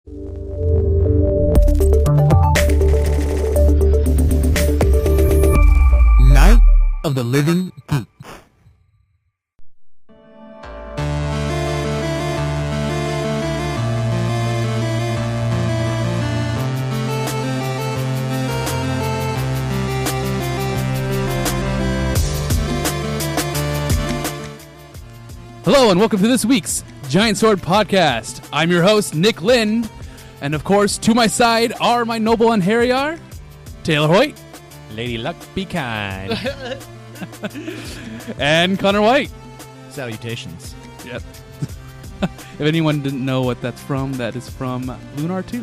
Night of the Living Geeks. Hello and welcome to this week's Giant Sword Podcast. I'm your host, Nick Lind, and of course, to my side are my noble and hairy Taylor Hoyt, Lady Luck be kind. and Connor White. Salutations. Yep. If anyone didn't know what that's from, that is from Lunar 2.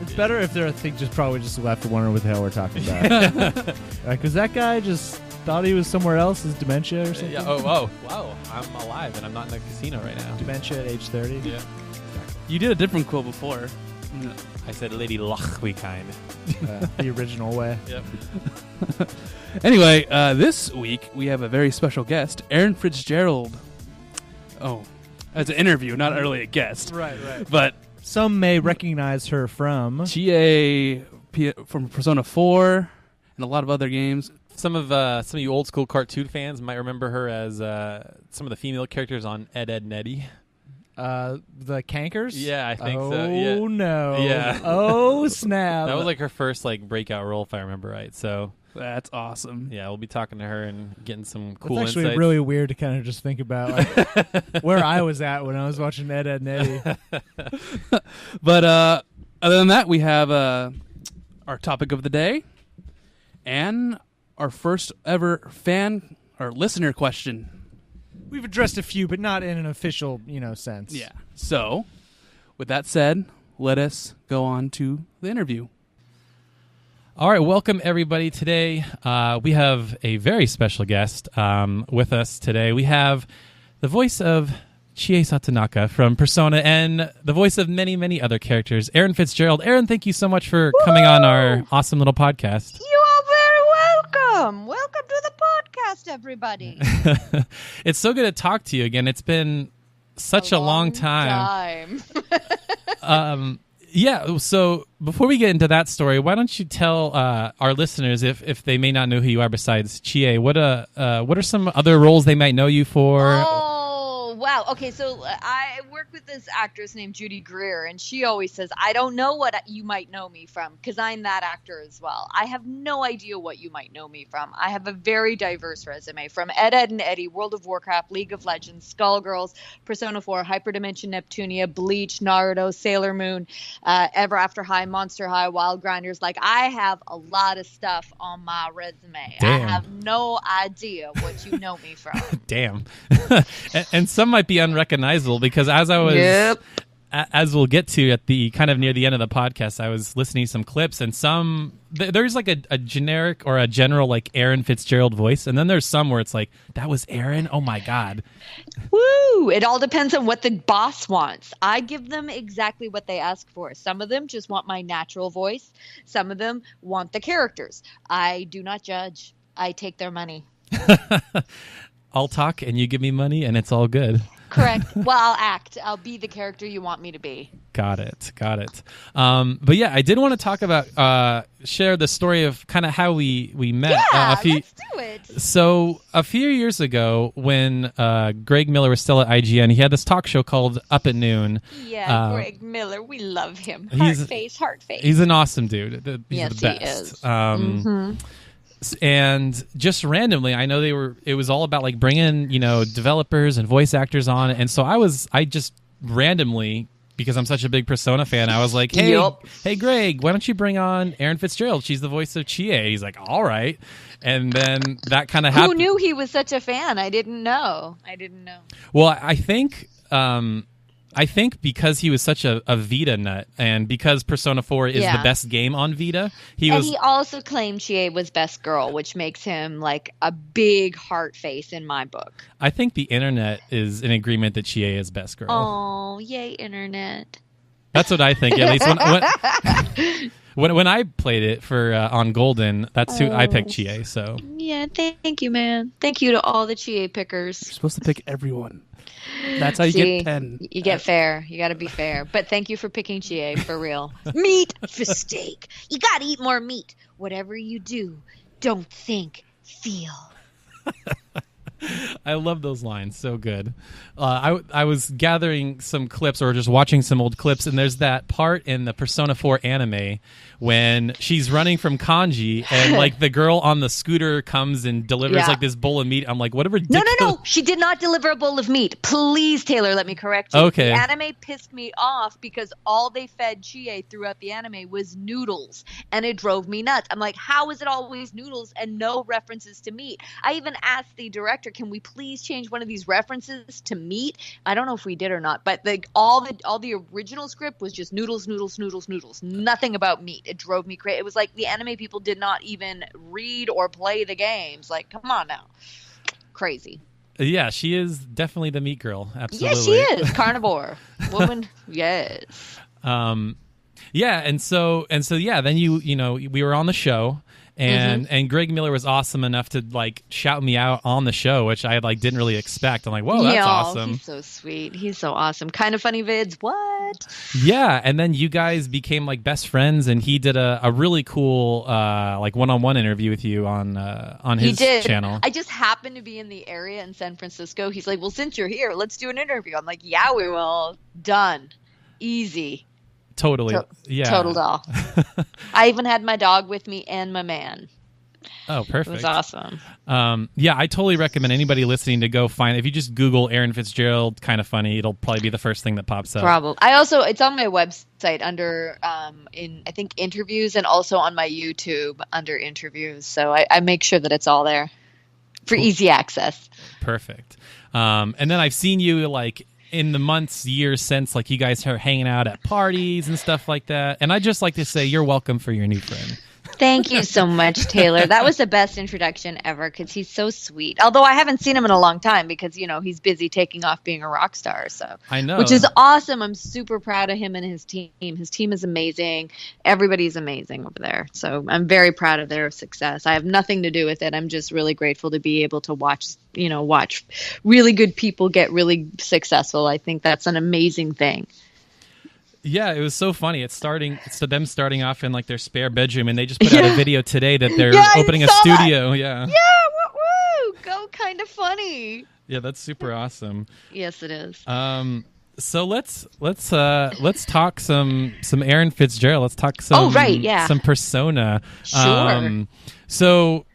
It's better if they're just probably just left wondering what the hell we're talking about. Like, was that guy just thought he was somewhere else? Is dementia or something? Yeah. Oh, wow. I'm alive and I'm not in a casino right now. Dementia at age 30? Yeah. Exactly. You did a different quote before. I said Lady Luck be kind. The original way. Yep. Anyway, this week we have a very special guest, Erin Fitzgerald. Oh, as an interview, not really a guest. Right. But Some may recognize her from... GA from Persona 4 and a lot of other games. Some of you old school cartoon fans might remember her as some of the female characters on Ed, Edd n Eddy. The Cankers? Yeah, I think so. Oh, no. Yeah. Oh, snap. That was like her first breakout role, if I remember right. So That's awesome. yeah, we'll be talking to her and getting some It's cool actually insights. really weird to kind of just think about like, where I was at when I was watching Ed, Edd n Eddy. But other than that, we have our topic of the day and our first ever fan or listener question. We've addressed a few, but not in an official, sense. Yeah. So, with that said, let us go on to the interview. All right, welcome everybody. Today we have a very special guest with us today. We have the voice of Chie Satonaka from Persona and the voice of many, many other characters, Erin Fitzgerald. Erin, thank you so much for coming on our awesome little podcast. You are very welcome. Welcome to the podcast, everybody. It's so good to talk to you again. It's been such a long time. Yeah, so before we get into that story, why don't you tell our listeners, if they may not know who you are besides Chie, what are some other roles they might know you for? Oh, wow. Okay, so I work with this actress named Judy Greer, and she always says, I don't know what you might know me from, because I'm that actor as well. I have no idea what you might know me from. I have a very diverse resume, from Ed, Edd n Eddy, World of Warcraft, League of Legends, Skullgirls, Persona 4, Hyperdimension Neptunia, Bleach, Naruto, Sailor Moon, Ever After High, Monster High, Wild Grinders. Like, I have a lot of stuff on my resume. Damn. I have no idea what you know me from. Damn. And some might be unrecognizable because as I was, as we'll get to at the kind of near the end of the podcast, I was listening to some clips and there's like a generic or a general like Erin Fitzgerald voice. And then there's some where it's like, that was Erin? Oh my God. Woo! It all depends on what the boss wants. I give them exactly what they ask for. Some of them just want my natural voice. Some of them want the characters. I do not judge. I take their money. I'll talk and you give me money and it's all good. Correct. Well, I'll act. I'll be the character you want me to be. Got it. But yeah, I did want to talk about, share the story of kind of how we met. Yeah, let's do it. So a few years ago when Greg Miller was still at IGN, he had this talk show called Up at Noon. Yeah, Greg Miller. We love him. Heart face. He's an awesome dude. He's yes, the best. He is. And just randomly, I know it was all about like bringing, developers and voice actors on. And so I just randomly, because I'm such a big Persona fan, I was like, hey, Greg, why don't you bring on Erin Fitzgerald? She's the voice of Chie. He's like, all right. And then that kind of happened. Who knew he was such a fan? I didn't know. Well, I think because he was such a Vita nut, and because Persona 4 is the best game on Vita, he also claimed Chie was best girl, which makes him like a big heart face in my book. I think the internet is in agreement that Chie is best girl. Oh, yay, internet! That's what I think. At least when I played it for on Golden, that's who I picked Chie. So Yeah, thank you, man. Thank you to all the Chie pickers. You're supposed to pick everyone. That's how you See, get 10. You get fair. You got to be fair. But thank you for picking Chie, for real. Meat for steak. You got to eat more meat. Whatever you do, don't think, feel. I love those lines. So good. I was gathering some clips or just watching some old clips, and there's that part in the Persona 4 anime when she's running from Kanji and like the girl on the scooter comes and delivers like this bowl of meat. I'm like, whatever. No. She did not deliver a bowl of meat. Please, Taylor, let me correct you. Okay. The anime pissed me off because all they fed Chie throughout the anime was noodles, and it drove me nuts. I'm like, how is it always noodles and no references to meat? I even asked the director, can we please change one of these references to meat? I don't know if we did or not, but all the original script was just noodles, nothing about meat. It drove me crazy. It was like the anime people did not even read or play the games. Like, come on now. Crazy. Yeah, she is definitely the meat girl. Absolutely. Yes, she is. Carnivore. Woman. Yes. Yeah, and so yeah, then you know, we were on the show. And Greg Miller was awesome enough to like shout me out on the show, which I like didn't really expect. I'm like, whoa, that's awesome. He's so sweet. He's so awesome. Kind of funny vids. What? Yeah, and then you guys became like best friends, and he did a really cool like one-on-one interview with you on his channel. I just happened to be in the area in San Francisco. He's like, well, since you're here, let's do an interview. I'm like, yeah, we will. Done. Easy. Totally. Yeah. Total doll. I even had my dog with me and my man. Oh, perfect. It was awesome. Yeah, I totally recommend anybody listening to go find. If you just Google Erin Fitzgerald, kind of funny, it'll probably be the first thing that pops up. Probably. It's on my website under I think interviews, and also on my YouTube under interviews. So I make sure that it's all there for easy access. Perfect. And then I've seen you like in the years since, like you guys are hanging out at parties and stuff like that. And I just like to say you're welcome for your new friend. Thank you so much, Taylor. That was the best introduction ever because he's so sweet. Although I haven't seen him in a long time because, you know, he's busy taking off being a rock star. So I know. Which is awesome. I'm super proud of him and his team. His team is amazing. Everybody's amazing over there. So I'm very proud of their success. I have nothing to do with it. I'm just really grateful to be able to watch really good people get really successful. I think that's an amazing thing. Yeah, it was so funny. It's them starting off in like their spare bedroom, and they just put out a video today that they're opening a studio. That. Yeah. Yeah, woo! Go kind of funny. Yeah, that's super awesome. Yes, it is. So let's talk some Erin Fitzgerald. Let's talk some some Persona. Sure. So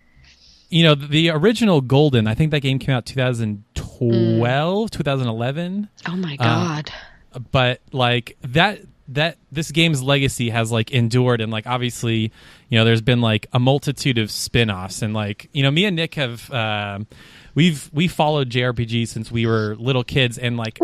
you know, the original Golden, I think that game came out 2012, 2011. Oh my god. But like that this game's legacy has like endured, and like obviously, you know, there's been like a multitude of spin-offs, and like, you know, me and Nick have we followed JRPGs since we were little kids, and like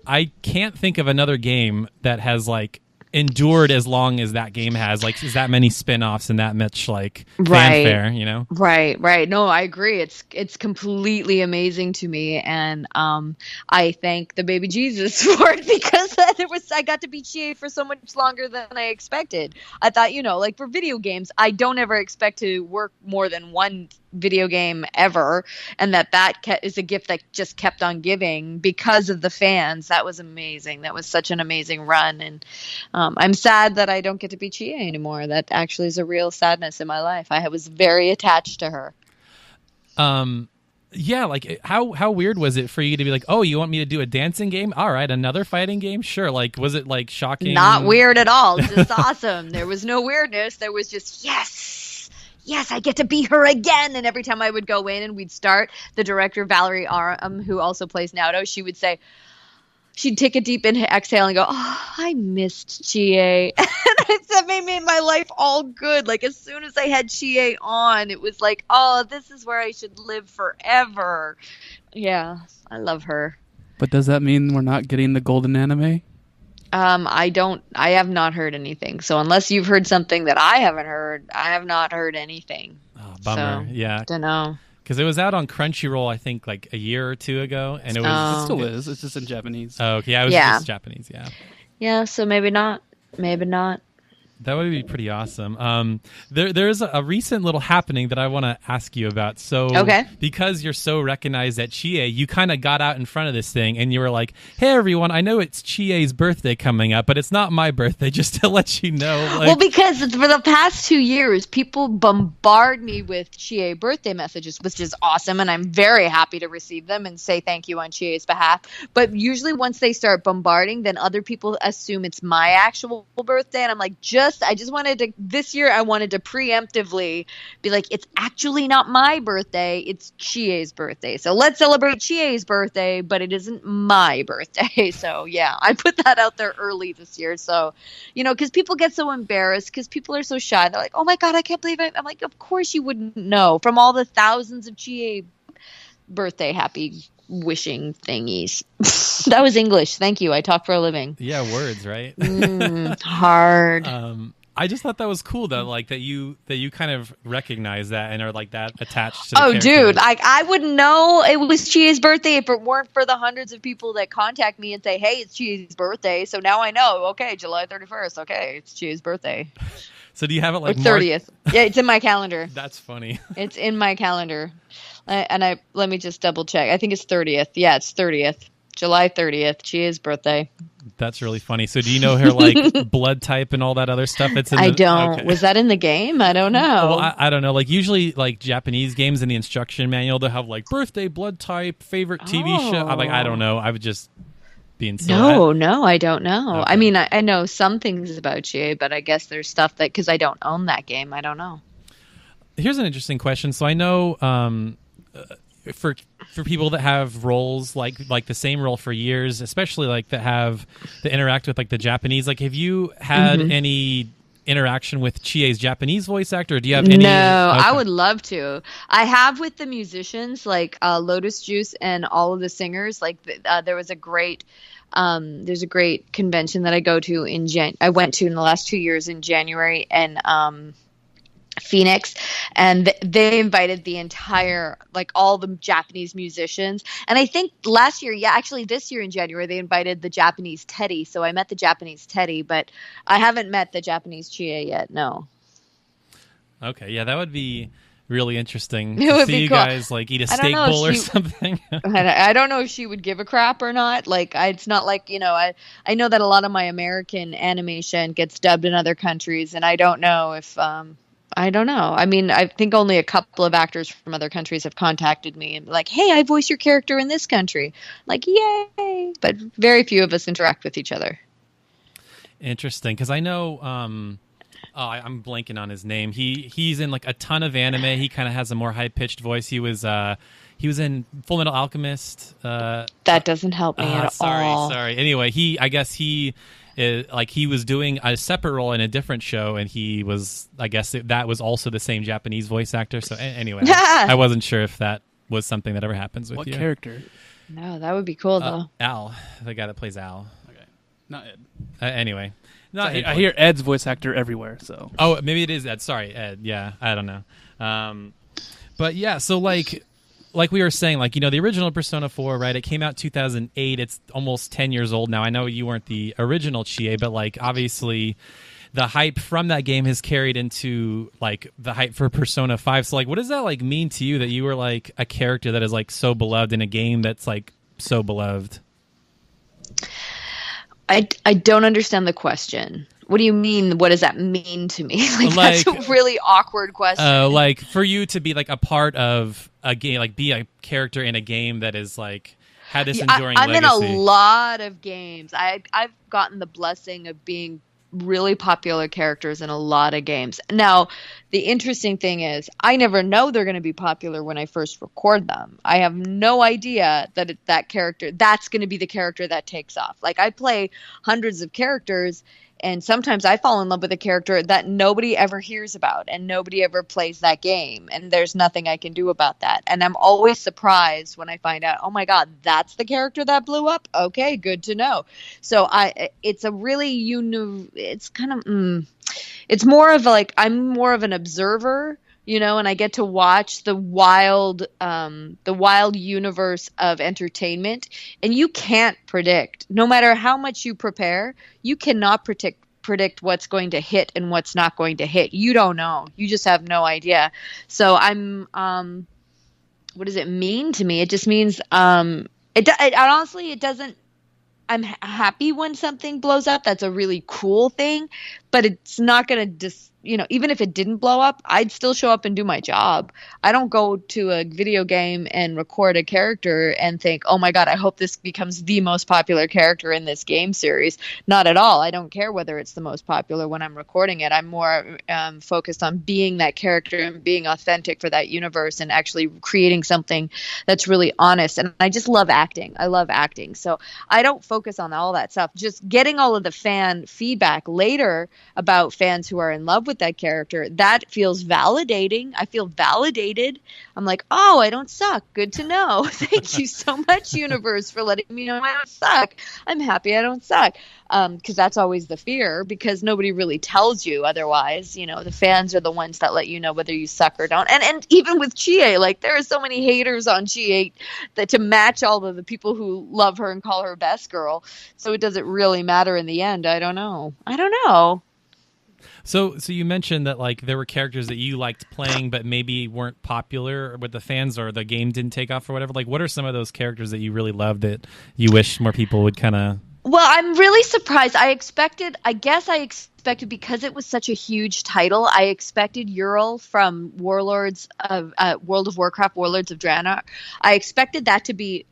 I can't think of another game that has like endured as long as that game has, like, is that many spin-offs and that much like fanfare, you know? Right. No, I agree. It's completely amazing to me, and I thank the baby Jesus for it because I got to be Chie for so much longer than I expected. I thought, you know, like for video games, I don't ever expect to work more than one video game ever, and that is a gift that just kept on giving because of the fans. That was amazing. That was such an amazing run, and I'm sad that I don't get to be Chie anymore. That actually is a real sadness in my life. I was very attached to her. Yeah, like how weird was it for you to be like, oh, you want me to do a dancing game? All right, another fighting game? Sure. Like, was it like shocking? Not weird at all. Just awesome. There was no weirdness. There was just yes, I get to be her again. And every time I would go in and we'd start, the director, Valerie Aram, who also plays Naoto, she would say, she'd take a deep exhale and go, oh, I missed Chie. And that made my life all good. Like, as soon as I had Chie on, it was like, oh, this is where I should live forever. Yeah, I love her. But does that mean we're not getting the Golden anime? I have not heard anything. So unless you've heard something that I haven't heard, I have not heard anything. Oh, bummer. So, yeah. Don't know. Because it was out on Crunchyroll, I think, like a year or two ago, and it was. It still is. It's just in Japanese. Oh, okay. Yeah, it was just Japanese. Yeah. Yeah. So maybe not. That would be pretty awesome. There's a recent little happening that I want to ask you about. So, because you're so recognized at Chie, you kind of got out in front of this thing and you were like, "Hey, everyone, I know it's Chie's birthday coming up, but it's not my birthday. Just to let you know." Like, well, because for the past 2 years, people bombard me with Chie birthday messages, which is awesome, and I'm very happy to receive them and say thank you on Chie's behalf. But usually, once they start bombarding, then other people assume it's my actual birthday, and I'm like, this year I wanted to preemptively be like, it's actually not my birthday, it's Chie's birthday. So let's celebrate Chie's birthday, but it isn't my birthday. So yeah, I put that out there early this year. So, because people get so embarrassed, because people are so shy. They're like, oh my God, I can't believe it. I'm like, of course you wouldn't know from all the thousands of Chie birthday happy wishing thingies. That was English. Thank you. I talk for a living. Yeah, words, right? Hard. I just thought that was cool though, like that you kind of recognize that and are like that attached to the character. Dude, I wouldn't know it was Chie's birthday if it weren't for the hundreds of people that contact me and say, hey, it's Chie's birthday. So now I know, okay, July 31st. Okay, it's Chie's birthday. So do you have it like 30th? Yeah, it's in my calendar. That's funny. It's in my calendar. And let me just double check. I think it's 30th. Yeah, it's 30th. July 30th. Chie's birthday. That's really funny. So do you know her like blood type and all that other stuff? I don't. Okay. Was that in the game? I don't know. Well, I don't know. Like usually like Japanese games in the instruction manual, they'll have like birthday, blood type, favorite TV show. I'm like, I don't know. I would just being silly. No, I don't know. Okay. I mean, I know some things about Chie, but I guess there's stuff that, because I don't own that game, I don't know. Here's an interesting question. So I know for people that have roles like the same role for years, especially like that interact with like the Japanese, like have you had any interaction with Chie's Japanese voice actor? Or do you have any? No, okay. I would love to. I have with the musicians like Lotus Juice and all of the singers. Like there was a great there's a great convention that I go to I went to in the last 2 years in January and Phoenix, and they invited the entire, like all the Japanese musicians. And I think last year, actually this year in January, they invited the Japanese Teddy. So I met the Japanese Teddy, but I haven't met the Japanese Chie yet. No. Okay. Yeah, that would be really interesting to see you guys like eat a steak bowl or something. I don't know if she would give a crap or not. Like, it's not like, I know that a lot of my American animation gets dubbed in other countries, and I don't know if, I don't know. I mean, I think only a couple of actors from other countries have contacted me and be like, hey, I voice your character in this country. I'm like, yay. But very few of us interact with each other. Interesting. Because I know, I'm blanking on his name. He's in like a ton of anime. He kind of has a more high-pitched voice. He was in Full Metal Alchemist. That doesn't help me at all. Sorry. Anyway, he was doing a separate role in a different show, and he was, I guess that was also the same Japanese voice actor. So anyway, I wasn't sure if that was something that ever happens with you. What character? No, that would be cool though. Al, the guy that plays Al. Okay, not Ed. Anyway, I hear Ed's voice actor everywhere. So maybe it is Ed. Sorry, Ed. Yeah, I don't know. But yeah, so like we were saying, like, the original Persona 4, right? It came out 2008. It's almost 10 years old now. I know you weren't the original Chie, but like obviously the hype from that game has carried into like the hype for Persona 5. So like, what does that like mean to you that you were like a character that is like so beloved in a game that's like so beloved? I don't understand the question. What do you mean? What does that mean to me? That's a really awkward question. Like for you to be like a part of a game, like be a character in a game that is like had this enduring legacy. I'm in a lot of games. I've gotten the blessing of being really popular characters in a lot of games. Now, the interesting thing is I never know they're going to be popular when I first record them. I have no idea that that character, that's going to be the character that takes off. Like I play hundreds of characters, and sometimes I fall in love with a character that nobody ever hears about and nobody ever plays that game. And there's nothing I can do about that. And I'm always surprised when I find out, oh my God, that's the character that blew up. Okay, good to know. So it's a really, it's kind of, it's more of like, I'm more of an observer, and I get to watch the wild universe of entertainment, and you can't predict, no matter how much you prepare, you cannot predict what's going to hit and what's not going to hit. You don't know. You just have no idea. So I'm what does it mean to me? It just means it honestly, it doesn't. I'm happy when something blows up. That's a really cool thing, but it's not going to even if it didn't blow up, I'd still show up and do my job. I don't go to a video game and record a character and think, oh my God, I hope this becomes the most popular character in this game series. Not at all. I don't care whether it's the most popular when I'm recording it. I'm more focused on being that character and being authentic for that universe and actually creating something that's really honest. And I just love acting. I love acting. So I don't focus on all that stuff. Just getting all of the fan feedback later about fans who are in love with that character, that feels validating. I feel validated. I'm like, oh, I don't suck. Good to know. Thank you so much, universe, for letting me know I don't suck. I'm happy I don't suck. Because that's always the fear, because nobody really tells you otherwise. The fans are the ones that let you know whether you suck or don't. And even with Chie, like, there are so many haters on Chie that to match all of the people who love her and call her best girl. So it doesn't really matter in the end. I don't know. So you mentioned that like there were characters that you liked playing but maybe weren't popular with the fans, or the game didn't take off or whatever. Like, what are some of those characters that you really loved that you wish more people would kind of... Well, I'm really surprised. I expected because it was such a huge title, I expected Ural from Warlords of World of Warcraft, Warlords of Draenor. I expected that to be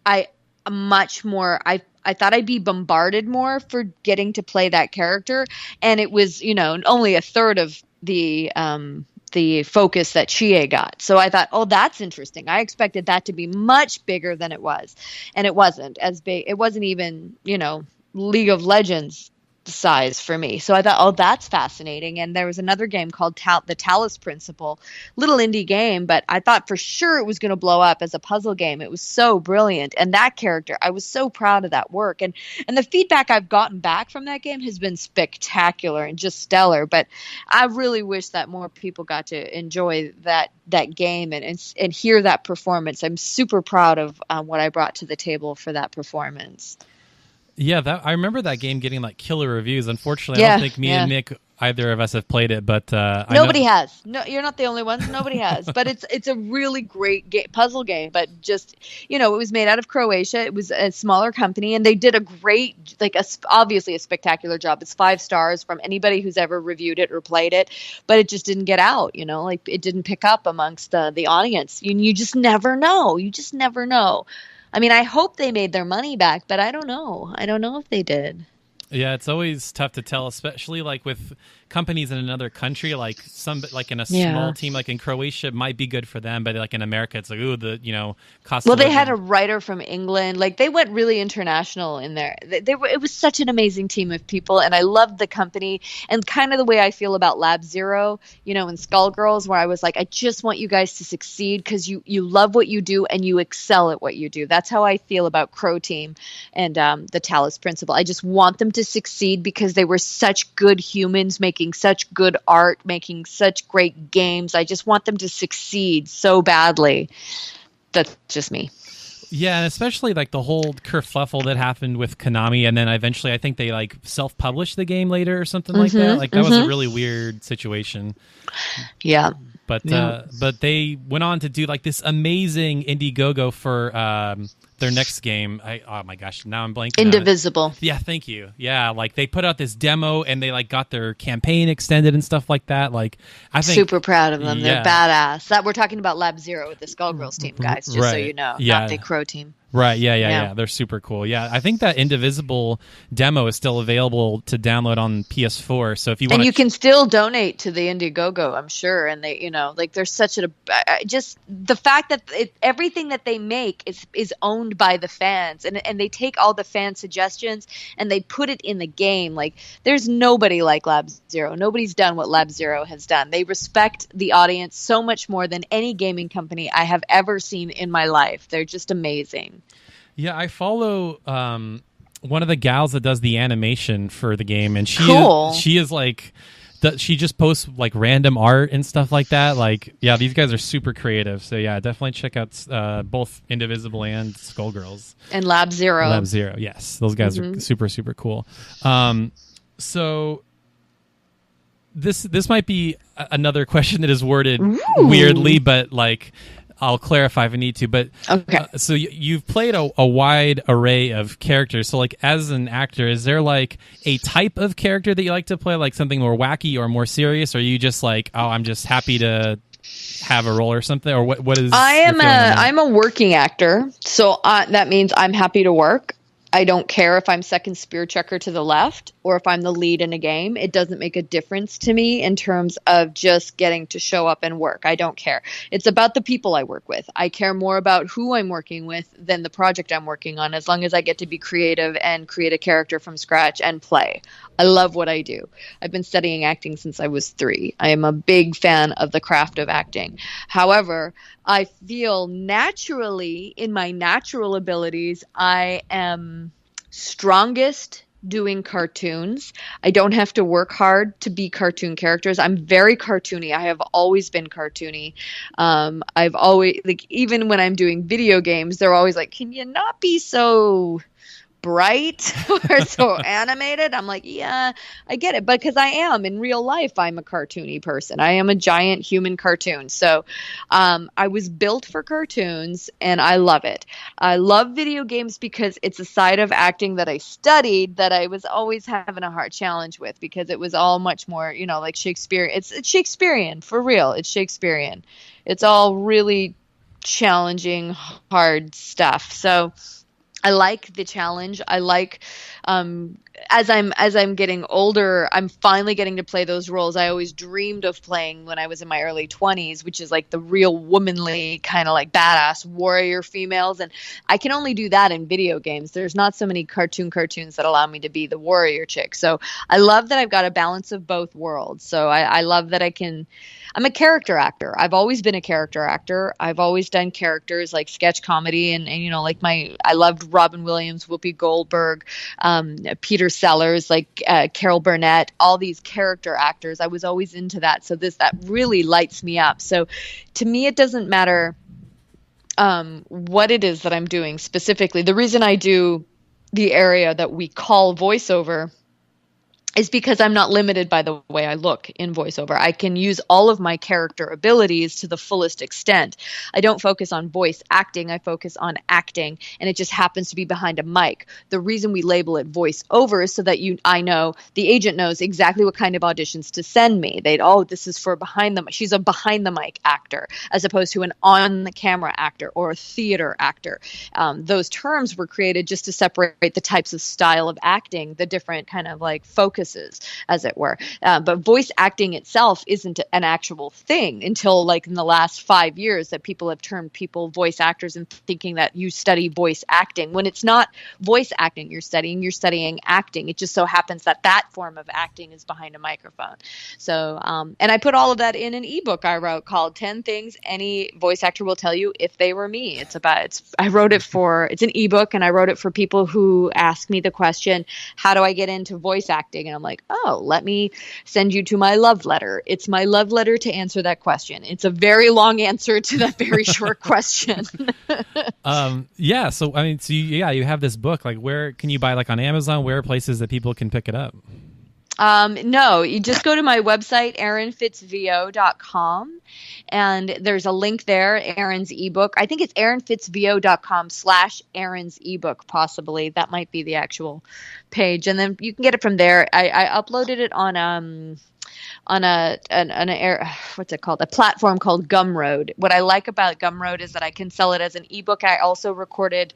much more. I thought I'd be bombarded more for getting to play that character, and it was, only a third of the focus that Chie got. So I thought, oh, that's interesting. I expected that to be much bigger than it was, and it wasn't as big. It wasn't even, League of Legends size for me. So I thought, oh, that's fascinating. And there was another game called the Talus Principle, little indie game, but I thought for sure it was going to blow up as a puzzle game. It was so brilliant. And that character, I was so proud of that work. And the feedback I've gotten back from that game has been spectacular and just stellar. But I really wish that more people got to enjoy that game and hear that performance. I'm super proud of what I brought to the table for that performance. Yeah, I remember that game getting like killer reviews. Unfortunately, I don't think me and Nick, either of us, have played it. But nobody has. No, you're not the only ones. Nobody has. But it's a really great puzzle game. But just it was made out of Croatia. It was a smaller company, and they did a great, obviously a spectacular job. It's 5 stars from anybody who's ever reviewed it or played it. But it just didn't get out. It didn't pick up amongst the audience. You just never know. You just never know. I mean, I hope they made their money back, but I don't know. I don't know if they did. Yeah, it's always tough to tell, especially like with companies in another country, like in a small team, like in Croatia, it might be good for them, but like in America, it's like, ooh, cost. Well, they had a writer from England. Like, they went really international in there. It was such an amazing team of people, and I loved the company, and kind of the way I feel about Lab Zero, in Skullgirls, where I was like, I just want you guys to succeed because you love what you do and you excel at what you do. That's how I feel about Crow Team and the Talus Principle. I just want them to succeed because they were such good humans making such good art, making such great games. I just want them to succeed so badly. That's just me. Yeah, and especially like the whole kerfuffle that happened with Konami, and then eventually I think they like self-published the game later or something like that. Like that was a really weird situation. Yeah. But they went on to do like this amazing Indiegogo for their next game. Oh my gosh, now I'm blanking. Indivisible. Yeah, thank you. Yeah, like they put out this demo and they like got their campaign extended and stuff like that. Like I think super proud of them. They're badass. That we're talking about Lab Zero with the Skullgirls team, guys. Just so you know, not the Crow team. Right, yeah. They're super cool. Yeah, I think that Indivisible demo is still available to download on PS4. So if you want, and you can still donate to the Indiegogo, I'm sure. And they, there's such just the fact that everything that they make is owned by the fans, and they take all the fan suggestions and they put it in the game. Like, there's nobody like Lab Zero. Nobody's done what Lab Zero has done. They respect the audience so much more than any gaming company I have ever seen in my life. They're just amazing. Yeah, I follow one of the gals that does the animation for the game, and she is like, she just posts like random art and stuff like that. Like, yeah, these guys are super creative. So yeah, definitely check out both Indivisible and Skullgirls and Lab Zero. Lab Zero, yes, those guys are super cool. So this might be another question that is worded weirdly, but like I'll clarify if I need to. But Okay. So you've played a wide array of characters. So like as an actor, is there like a type of character that you like to play, like something more wacky or more serious? Or are you just like, oh, I'm just happy to have a role or something? Or what is? I'm a working actor, so that means I'm happy to work. I don't care if I'm second spear checker to the left or if I'm the lead in a game. It doesn't make a difference to me in terms of just getting to show up and work. I don't care. It's about the people I work with. I care more about who I'm working with than the project I'm working on, as long as I get to be creative and create a character from scratch and play. I love what I do. I've been studying acting since I was 3. I am a big fan of the craft of acting. However, I feel naturally, in my natural abilities, I am strongest doing cartoons. I don't have to work hard to be cartoon characters. I'm very cartoony. I have always been cartoony. I've always, like, even when I'm doing video games, they're always like, can you not be so bright or so animated? I'm like, yeah, I get it, because I am in real life. I'm a cartoony person. I am a giant human cartoon. So I was built for cartoons, and I love it. I love video games because it's a side of acting that I studied that I was always having a hard challenge with, because it was all much more, like Shakespeare. It's Shakespearean for real. It's Shakespearean. It's all really challenging, hard stuff. So I like the challenge. I like, as I'm getting older, I'm finally getting to play those roles I always dreamed of playing when I was in my early 20s, which is like the real womanly kind of like badass warrior females. And I can only do that in video games. There's not so many cartoons that allow me to be the warrior chick. So I love that I've got a balance of both worlds. So I love that I'm a character actor. I've always been a character actor. I've always done characters like sketch comedy and I loved Robin Williams, Whoopi Goldberg, Peter Sellers, like Carol Burnett, all these character actors. I was always into that. So that really lights me up. So to me, it doesn't matter what it is that I'm doing specifically. The reason I do the area that we call voiceover is because I'm not limited by the way I look in voiceover. I can use all of my character abilities to the fullest extent. I don't focus on voice acting. I focus on acting, and it just happens to be behind a mic. The reason we label it voiceover is so that I know, the agent knows exactly what kind of auditions to send me. This is for she's a behind the mic actor, as opposed to an on the camera actor or a theater actor. Those terms were created just to separate the types of style of acting, the different kind of like focuses, as it were. But voice acting itself isn't an actual thing until like in the last 5 years that people have termed people voice actors and thinking that you study voice acting, when it's not voice acting you're studying acting. It just so happens that form of acting is behind a microphone. So, and I put all of that in an ebook I wrote called 10 Things Any Voice Actor Will Tell You If They Were Me. It's an ebook, and I wrote it for people who ask me the question, how do I get into voice acting? And I'm like, oh, let me send you to my love letter. It's my love letter to answer that question. It's a very long answer to that very short question. Yeah. So, I mean, you have this book. Like, where can you buy, like on Amazon? Where are places that people can pick it up? No, you just go to my website, erinfitzvo.com, and there's a link there, Erin's ebook. I think it's erinfitzvo.com/Erin's ebook, possibly. That might be the actual page. And then you can get it from there. I uploaded it on what's it called? A platform called Gumroad. What I like about Gumroad is that I can sell it as an ebook. I also recorded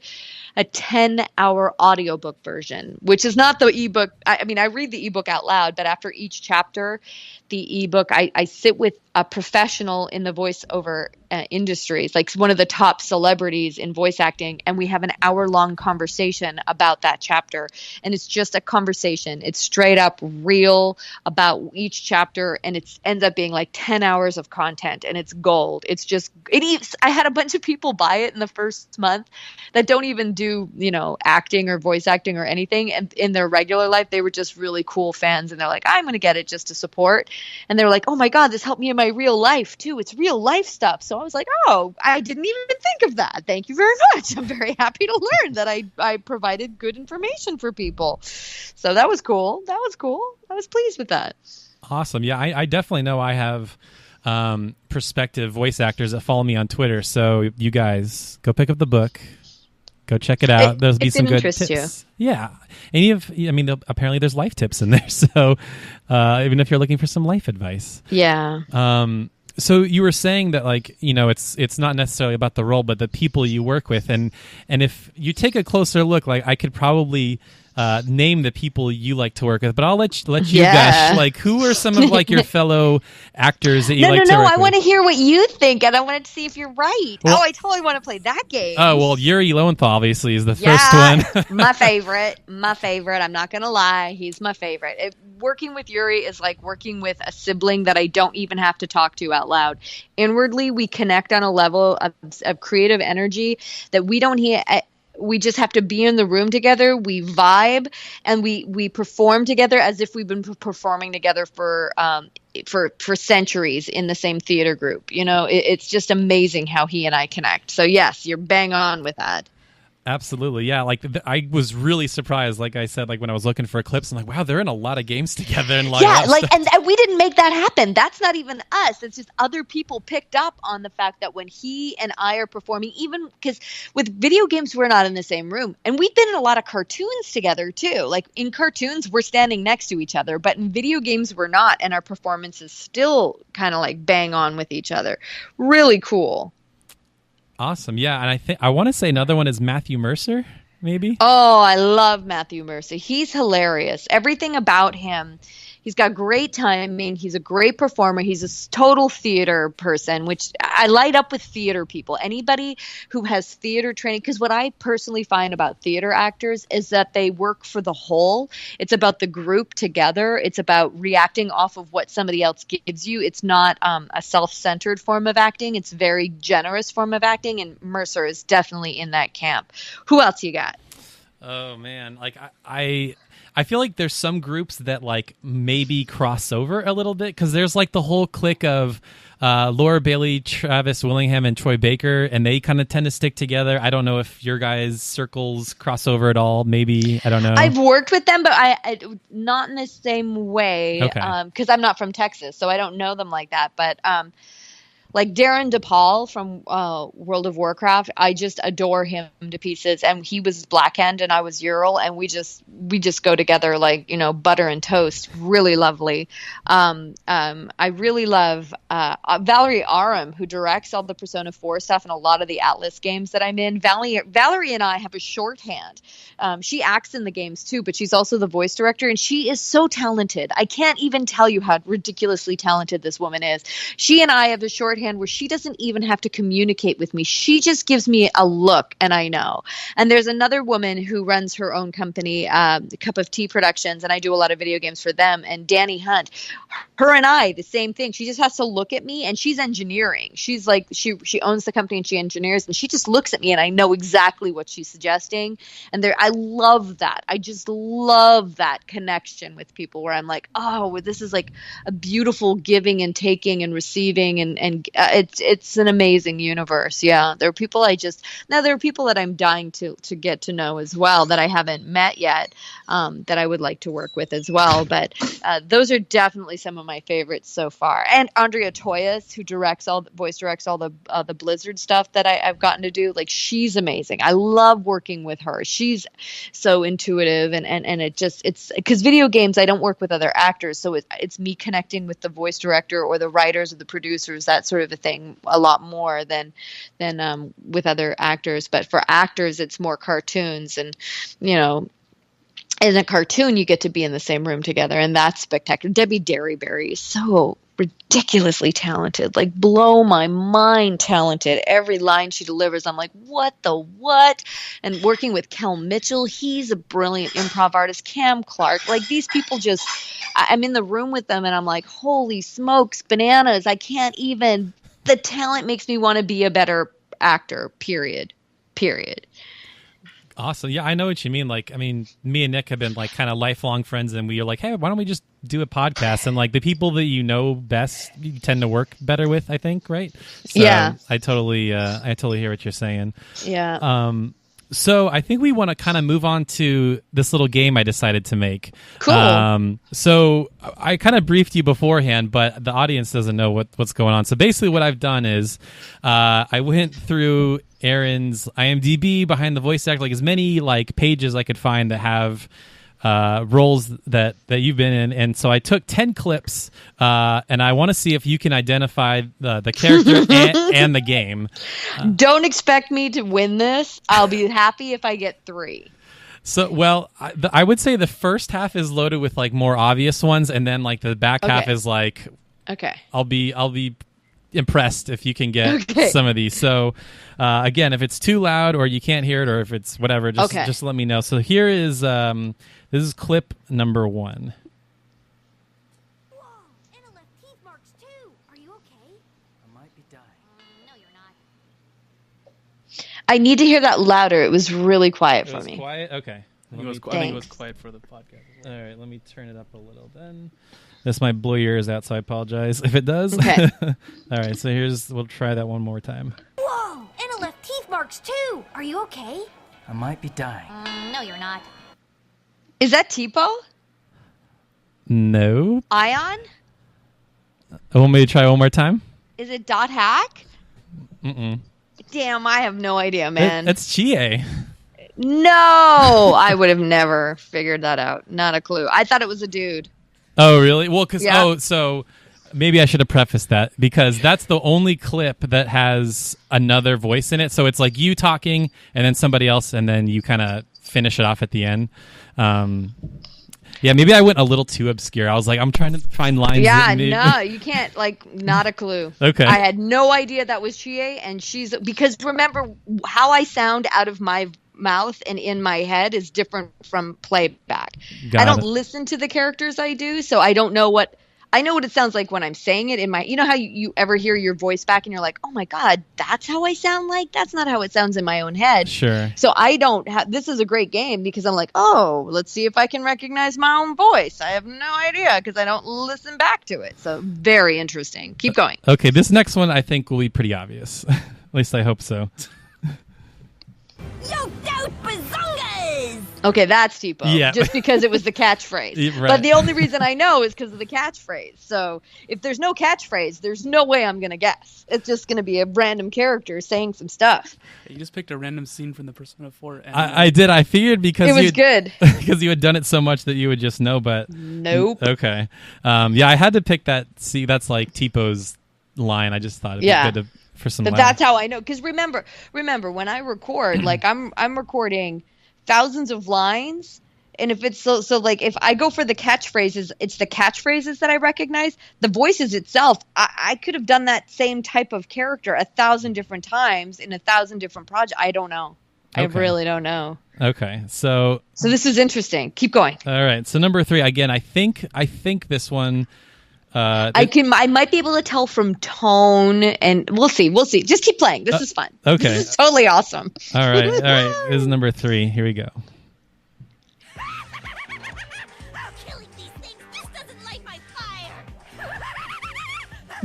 a 10-hour audiobook version, which is not the ebook. I mean, I read the ebook out loud, but after each chapter, the ebook, I sit with a professional in the voiceover industries, like one of the top celebrities in voice acting, and we have an hour-long conversation about that chapter. And it's just a conversation. It's straight up real about each chapter, and it ends up being like 10 hours of content, and it's gold. I had a bunch of people buy it in the first month that don't even do, acting or voice acting or anything. And in their regular life, they were just really cool fans, and they're like, I'm going to get it just to support. And they were like, oh my God, this helped me in my real life too. It's real life stuff. So I was like, oh, I didn't even think of that. Thank you very much. I'm very happy to learn that I provided good information for people. So that was cool. I was pleased with that. Awesome. Yeah, I definitely know I have prospective voice actors that follow me on Twitter. So you guys go pick up the book, go check it out. There'll be some good tips. Yeah, apparently there's life tips in there. So even if you're looking for some life advice, yeah. So you were saying that, like, you know, it's not necessarily about the role, but the people you work with, and if you take a closer look, like, I could probably name the people you like to work with, but I'll let you gush. Like, who are some of like your fellow actors that you like to work with? I want to hear what you think, and I wanted to see if you're right. Well, I totally want to play that game. Oh, well, Yuri Lowenthal obviously is the first one. My favorite. I'm not gonna lie, he's my favorite. Working with Yuri is like working with a sibling that I don't even have to talk to out loud. Inwardly, we connect on a level of creative energy that we don't hear. We just have to be in the room together. We vibe and we perform together as if we've been performing together for centuries in the same theater group. You know, it's just amazing how he and I connect. So yes, you're bang on with that. Absolutely, yeah. Like I was really surprised. Like I said, like when I was looking for clips, I'm like, wow, they're in a lot of games together. And and we didn't make that happen. That's not even us. It's just other people picked up on the fact that when he and I are performing, even because with video games we're not in the same room, and we've been in a lot of cartoons together too. Like in cartoons we're standing next to each other, but in video games we're not, and our performances still kind of like bang on with each other. Really cool. Awesome. Yeah. And I want to say another one is Matthew Mercer, maybe. Oh, I love Matthew Mercer. He's hilarious. Everything about him. He's got great timing. He's a great performer. He's a total theater person, which I light up with theater people. Anybody who has theater training, because what I personally find about theater actors is that they work for the whole. It's about the group together. It's about reacting off of what somebody else gives you. It's not a self-centered form of acting. It's a very generous form of acting, and Mercer is definitely in that camp. Who else you got? Oh, man. Like, I feel like there's some groups that like maybe cross over a little bit, because there's like the whole clique of Laura Bailey, Travis Willingham, and Troy Baker, and they kind of tend to stick together. I don't know if your guys' circles cross over at all. Maybe, I don't know. I've worked with them, but I not in the same way, because I'm not from Texas, so I don't know them like that. But like Darren DePaul from World of Warcraft, I just adore him to pieces. And he was Blackhand and I was Ural, and we just go together like, you know, butter and toast. Really lovely. I really love Valerie Aram, who directs all the Persona 4 stuff and a lot of the Atlas games that I'm in. Valerie and I have a shorthand. She acts in the games too, but she's also the voice director, and she is so talented. I can't even tell you how ridiculously talented this woman is. She and I have a shorthand where she doesn't even have to communicate with me. She just gives me a look and I know. And there's another woman who runs her own company, Cup of Tea Productions, and I do a lot of video games for them. And Danny Hunt, her and I, the same thing. She just has to look at me, and she's engineering. She's like, she owns the company and she engineers, and she just looks at me and I know exactly what she's suggesting. And I love that. I just love that connection with people where I'm like, oh, this is like a beautiful giving and taking and receiving, and it's an amazing universe. Yeah, there are people there are people that I'm dying to get to know as well that I haven't met yet, that I would like to work with as well. But those are definitely some of my favorites so far. And Andrea Toyas, who voice directs all the Blizzard stuff that I've gotten to do. Like, she's amazing. I love working with her. She's so intuitive, and it's because video games, I don't work with other actors, so it's me connecting with the voice director or the writers or the producers, that sort of a thing, a lot more than with other actors. But for actors, it's more cartoons, and you know, in a cartoon you get to be in the same room together, and that's spectacular. Debbie Derryberry is so ridiculously talented, like blow my mind talented. Every line she delivers, I'm like, what the what? And working with Kel Mitchell, he's a brilliant improv artist. Cam Clark, like these people just, I'm in the room with them and I'm like, holy smokes, bananas. I can't even, the talent makes me want to be a better actor, period. Awesome. Yeah, I know what you mean. Like, I mean, me and Nick have been like kind of lifelong friends, and we are like, hey, why don't we just do a podcast? And like the people that you know best, you tend to work better with, I think, right? So yeah. I totally hear what you're saying. Yeah. So I think we want to kind of move on to this little game I decided to make. Cool. So I kind of briefed you beforehand, but the audience doesn't know what's going on. So basically what I've done is I went through Erin's IMDb behind the voice act, like as many like pages I could find that have roles that you've been in, and so I took 10 clips, and I want to see if you can identify the character and the game. Don't expect me to win this. I'll be happy if I get 3. So, well, I would say the first half is loaded with like more obvious ones, and then like the back half is like, okay, I'll be impressed if you can get some of these. So again, if it's too loud or you can't hear it, or if it's whatever, just let me know. So here is this is clip number 1. Whoa, Anna left teeth marks too. Are you okay? I might be dying. No, you're not. I need to hear that louder. It was really quiet for me. Quiet? Okay. I think it was quiet for the podcast. All right, let me turn it up a little then. This might blow your ears out, so I apologize if it does. Okay. All right, so we'll try that one more time. Whoa, Anna left teeth marks too. Are you okay? I might be dying. No, you're not. Is that Tipo? No. Ion? Want me to try one more time? Is it Dot Hack? Mm-mm. Damn, I have no idea, man. It's Chie. No, I would have never figured that out. Not a clue. I thought it was a dude. Oh, really? Well, Yeah. So maybe I should have prefaced that, because that's the only clip that has another voice in it. So it's like you talking and then somebody else, and then you kind of finish it off at the end. Yeah, maybe I went a little too obscure. I was like, I'm trying to find lines. Yeah, no, you can't. Like, not a clue. Okay. I had no idea that was Chie, and because remember how I sound out of my mouth and in my head is different from playback. I don't listen to the characters I do, so I don't know I know what it sounds like when I'm saying it in my, you know how you ever hear your voice back and you're like, oh my God, that's how I sound like? That's not how it sounds in my own head. Sure. So I don't have, this is a great game because I'm like, oh, let's see if I can recognize my own voice. I have no idea because I don't listen back to it. So very interesting. Keep going. Okay, this next one I think will be pretty obvious. At least I hope so. Yoked out bazongas! Okay, that's Tipo. Yeah. Just because it was the catchphrase. Right. But the only reason I know is because of the catchphrase. So if there's no catchphrase, there's no way I'm going to guess. It's just going to be a random character saying some stuff. You just picked a random scene from the Persona 4. I did. I figured because It was good. because you had done it so much that you would just know, but Nope. Okay. Yeah, I had to pick that. See, that's like Tipo's line. I just thought it'd be good for some. But that's how I know. Because remember, when I record, like I'm recording thousands of lines, and if it's so like if I go for the catchphrases, it's the catchphrases that I recognize. The voices itself, I could have done that same type of character 1,000 different times in 1,000 different projects. I don't know. I really don't know. Okay, so this is interesting. Keep going. All right, so number 3 again. I think this one. I might be able to tell from tone, and we'll see. Just keep playing. This is fun. Okay. This is totally awesome. All right. This is number 3. Here we go. Killing these things just doesn't light my fire!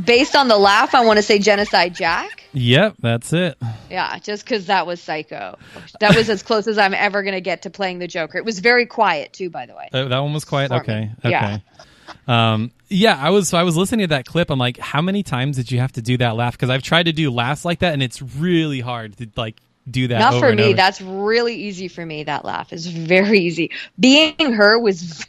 Based on the laugh, I want to say Genocide Jack. Yep, that's it. Yeah, just because that was Psycho. That was as close as I'm ever going to get to playing the Joker. It was very quiet, too, by the way. That one was quiet? Okay. Yeah. I was listening to that clip. I'm like, how many times did you have to do that laugh? Because I've tried to do laughs like that, and it's really hard to like do that. Not over for and me. over. That's really easy for me. That laugh is very easy. Being her was.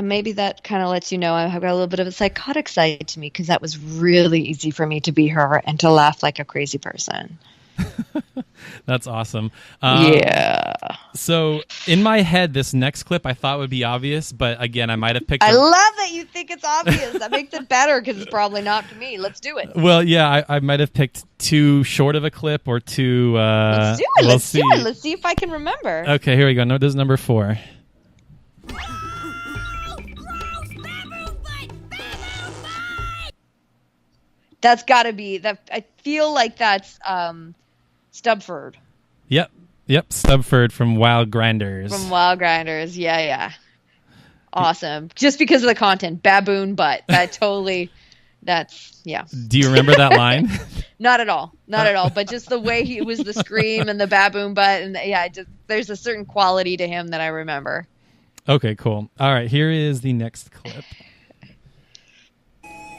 Maybe that kind of lets you know I've got a little bit of a psychotic side to me because that was really easy for me to be her and to laugh like a crazy person. That's awesome. Yeah. So in my head, this next clip I thought would be obvious, but again, I might have picked. I love that you think it's obvious. That makes it better because it's probably not to me. Let's do it. Well, yeah, I might have picked too short of a clip or too. Let's do it. Let's do it. Let's see if I can remember. Okay, here we go. No, this is number 4. That's got to be that. I feel like that's Stubford. Yep, Stubford from Wild Grinders. From Wild Grinders, yeah. Awesome. Just because of the content, baboon butt. That totally That's yeah. Do you remember that line? Not at all. Not at all. But just the way he was, the scream and the baboon butt, and there's a certain quality to him that I remember. Okay, cool. All right, here is the next clip.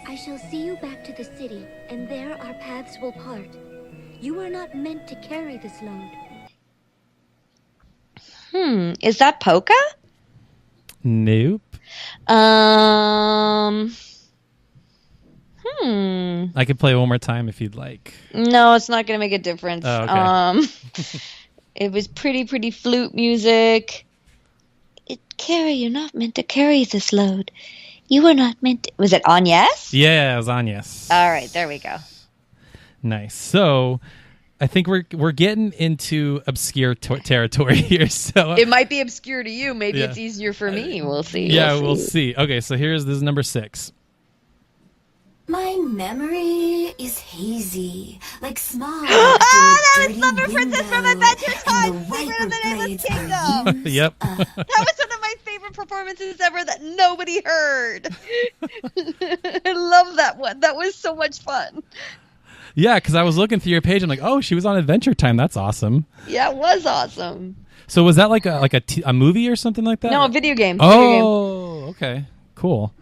I shall see you back to the city, and there our paths will part. You are not meant to carry this load. Is that Polka? Nope. I could play one more time if you'd like. No, it's not going to make a difference. Oh, okay. It was pretty flute music. You're not meant to carry this load. You were not meant to... Was it Agnes? Yeah, it was Agnes. All right, there we go. Nice. So, I think we're getting into obscure territory here. So it might be obscure to you. Maybe Yeah. it's easier for me. We'll see. Yeah, we'll see. Okay, so this is number 6. My memory is hazy, like smog. That was Summer Princess from Adventure Time, Secret of the Nameless Kingdom. Yep. That was one of my favorite performances ever that nobody heard. I love that one. That was so much fun. Yeah, because I was looking through your page. I'm like, oh, she was on Adventure Time. That's awesome. Yeah, it was awesome. So was that like a movie or something like that? No, a video game. Oh, okay. Cool.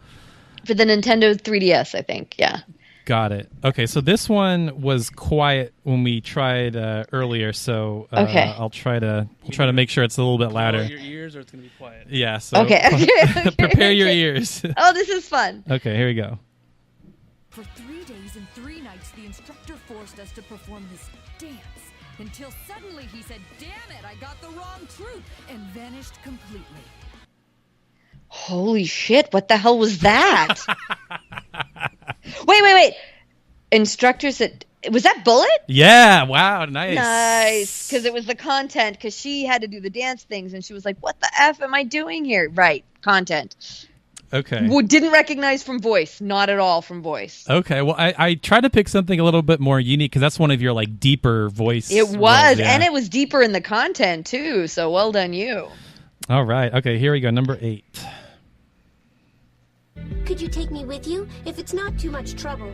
For the Nintendo 3DS, I think. Yeah. Got it. Okay, so this one was quiet when we tried earlier, so Okay. I'll try to make sure it's a little bit louder. Your ears, or it's gonna be quiet. Yeah. So Okay. prepare your ears. Oh, this is fun. Okay, here we go. For 3 days and 3 nights, the instructor forced us to perform this dance until suddenly he said, "Damn it, I got the wrong truth," and vanished completely. Holy shit, what the hell was that? Wait. Instructor said, was that Bullet? Yeah. Wow. Nice. Nice. Because it was the content, because she had to do the dance things, and she was like, what the F am I doing here? Right. Content. Okay. Didn't recognize from voice. Not at all from voice. Okay. Well, I tried to pick something a little bit more unique because that's one of your like deeper voice. It was, roles, yeah. and it was deeper in the content, too. So well done, you. All right. Okay. Here we go. Number 8. Could you take me with you, if it's not too much trouble?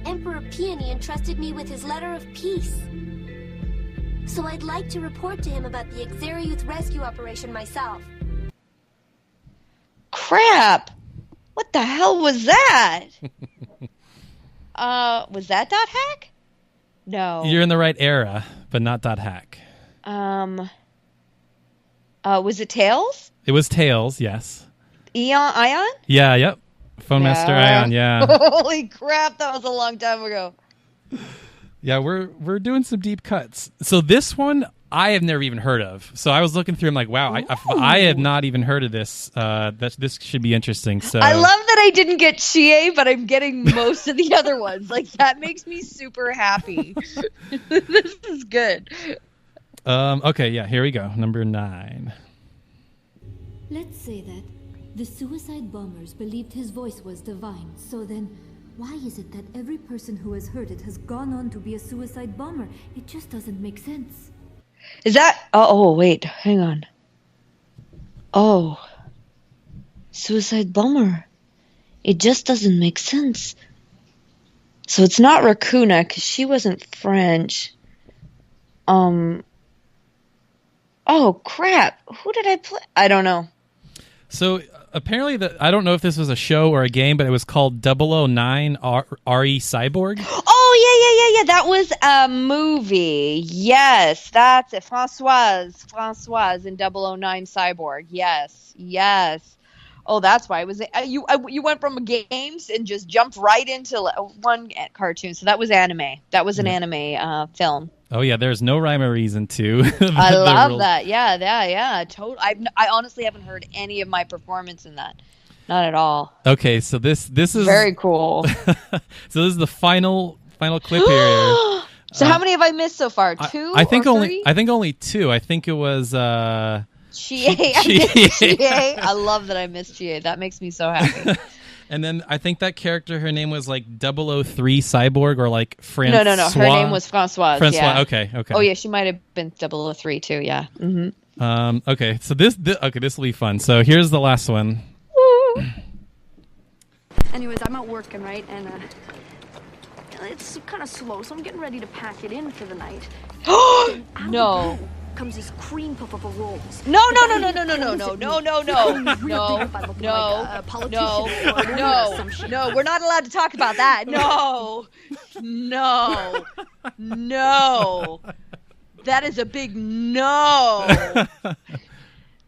Emperor Peony entrusted me with his letter of peace. So I'd like to report to him about the Xeriuth rescue operation myself. Crap. What the hell was that? Was that Dot Hack? No. You're in the right era, but not .hack. Was it Tails? It was Tails. Yes. Ion? Yeah. Yep. Phone Master Ion. Yeah. Holy crap, that was a long time ago. Yeah, we're doing some deep cuts. So this one I have never even heard of. So I was looking through. I'm like, wow, I have not even heard of this. This should be interesting. So I love that I didn't get Chie, but I'm getting most of the other ones. Like that makes me super happy. This is good. Okay, yeah, here we go. Number 9. Let's say that the suicide bombers believed his voice was divine. So then, why is it that every person who has heard it has gone on to be a suicide bomber? It just doesn't make sense. Is that... Oh, wait. Hang on. Oh. Suicide bomber. It just doesn't make sense. So it's not Raccoona, because she wasn't French. Oh, crap. Who did I play? I don't know. So apparently, I don't know if this was a show or a game, but it was called 009 RE Cyborg. Oh, yeah. That was a movie. Yes, that's it. Françoise in 009 Cyborg. Yes. Oh, that's why it was. You went from games and just jumped right into one cartoon. So that was anime. That was an anime film. Oh yeah, there's no rhyme or reason to. I love that. Yeah. I honestly haven't heard any of my performance in that. Not at all. Okay, so this is very cool. So this is the final clip here. So how many have I missed so far? 2? I think or only 3? I think only 2. I think it was Chie. Chie. I love that I missed Chie. That makes me so happy. And then I think that character, her name was like 003 Cyborg or like Francois. No. Her name was Françoise. Françoise. Yeah. Okay. Oh yeah, she might have been 003 too. Yeah. Mm-hmm. Okay. So this will be fun. So here's the last one. Anyways, I'm out working, right? And it's kind of slow, so I'm getting ready to pack it in for the night. No. Comes this cream puff of a rolls. No. We're not allowed to talk about that. No. That is a big no.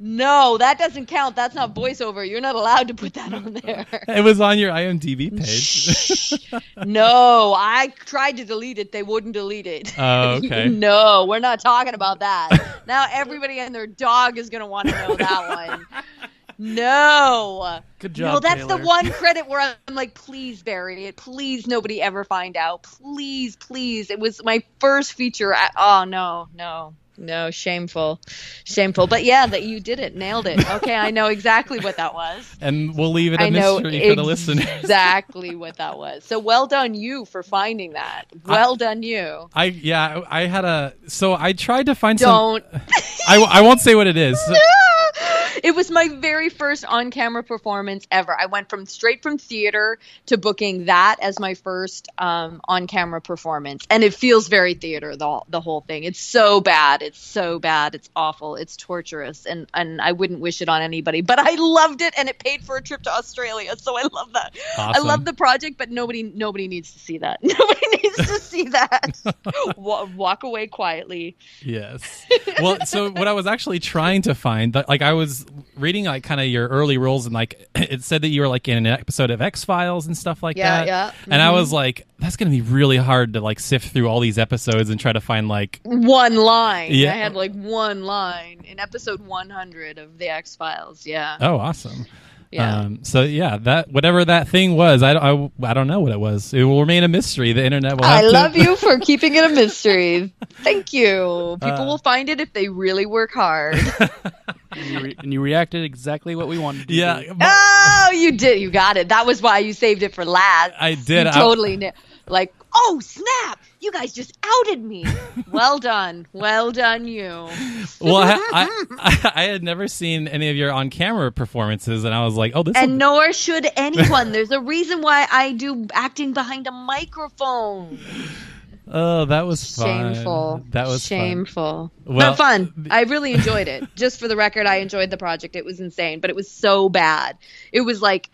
No, that doesn't count. That's not voiceover. You're not allowed to put that on there. It was on your IMDb page. No, I tried to delete it. They wouldn't delete it. Oh, okay. No, we're not talking about that. Now everybody and their dog is going to want to know that one. No. Good job, No, that's Taylor. the one credit where I'm like, please bury it. Please, nobody ever find out. Please. It was my first feature. Oh, no, shameful. But yeah, that you did it, nailed it. Okay, I know exactly what that was. And we'll leave it a mystery for the listeners. Exactly what that was. So well done you for finding that. Well done you. I tried to find Don't. I won't say what it is. It was my very first on-camera performance ever. I went straight from theater to booking that as my first on-camera performance, and it feels very theater. The whole thing. It's so bad. It's awful. It's torturous, and I wouldn't wish it on anybody. But I loved it, and it paid for a trip to Australia. So I love that. Awesome. I love the project, but nobody needs to see that. Nobody needs to see that. Walk away quietly. Yes. Well, so what I was actually trying to find, like I was reading like kind of your early roles, and like it said that you were like in an episode of X-Files and stuff like that. Yeah. Mm-hmm. And I was like, that's going to be really hard to like sift through all these episodes and try to find like one line. Yeah. I had like one line in episode 100 of the X-Files. Yeah. Oh, awesome. Yeah. So yeah, that whatever that thing was, I don't know what it was. It will remain a mystery. The internet will have to... love you for keeping it a mystery. Thank you. People will find it if they really work hard. And you reacted exactly what we wanted to Yeah. do. Oh, you did. You got it. That was why you saved it for last. I did. You totally like, oh, snap. You guys just outed me. Well done. Well done, you. Well, I had never seen any of your on-camera performances, and I was like, oh, this. And nor should anyone. There's a reason why I do acting behind a microphone. Oh, that was fun. Shameful. That was shameful. Well, Not fun. I really enjoyed it. Just for the record, I enjoyed the project. It was insane, but it was so bad. It's like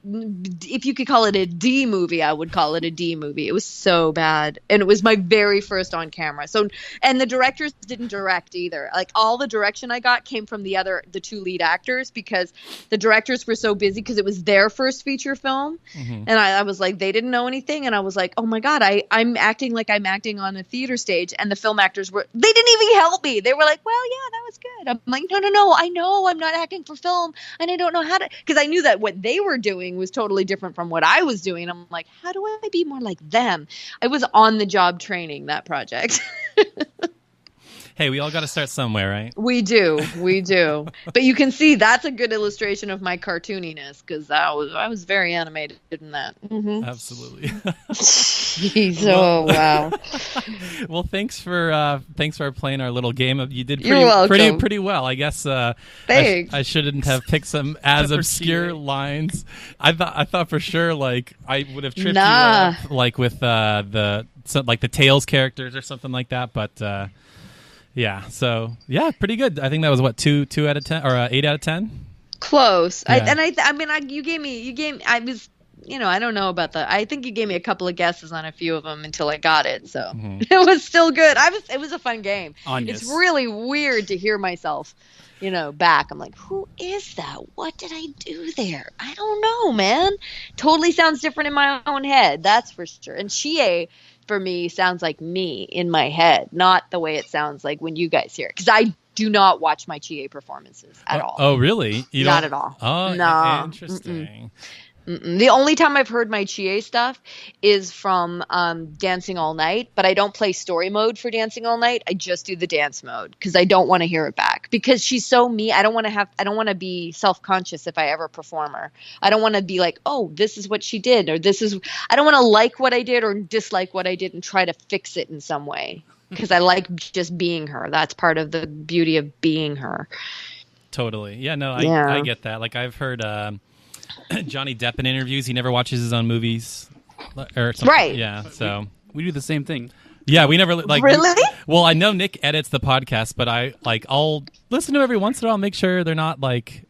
if you could call it a D movie, I would call it a D movie. It was so bad, and it was my very first on camera. So, and the directors didn't direct either. Like all the direction I got came from the two lead actors, because the directors were so busy because it was their first feature film, and I was like, they didn't know anything, and I was like, oh my god, I'm acting like I'm acting on a theater stage, and the film actors they didn't even help me. They were like, well, yeah, that was good. I'm like, no, I know I'm not acting for film, and I don't know how to, because I knew that what they were doing was totally different from what I was doing. I'm like, how do I be more like them? I was on the job training that project. Hey, we all got to start somewhere, right? We do. But you can see that's a good illustration of my cartooniness, because I was very animated in that. Mm-hmm. Absolutely. Jeez, wow. Well, thanks for playing our little game. You did You're pretty well, I guess. Thanks. I shouldn't have picked some as obscure lines. I thought for sure like I would have tripped you up, like with the Tails characters or something like that, but. Yeah, so yeah, pretty good. I think that was what 2 out of 10 or 8 out of 10. Close. Yeah. You gave me. I was, I don't know about that. I think you gave me a couple of guesses on a few of them until I got it. So it was still good. It was a fun game. It's really weird to hear myself, back. I'm like, who is that? What did I do there? I don't know, man. Totally sounds different in my own head. That's for sure. And Chie, for me, sounds like me in my head, not the way it sounds like when you guys hear it. Because I do not watch my Chie performances at all. Oh, really? Not at all. Oh, no. Interesting. The only time I've heard my Chie stuff is from Dancing All Night, but I don't play story mode for Dancing All Night. I just do the dance mode because I don't want to hear it back, because she's so me. I don't want to be self-conscious if I ever perform her. I don't want to be like, oh, this is what she did, or I don't want to like what I did or dislike what I did and try to fix it in some way, because I like just being her. That's part of the beauty of being her. Totally. Yeah, no, I get that. Like I've heard Johnny Depp in interviews. He never watches his own movies or something. Right. Yeah. So we do the same thing. yeah, we never like. Really? Well, I know Nick edits the podcast, but I'll listen to it every once in a while, make sure they're not like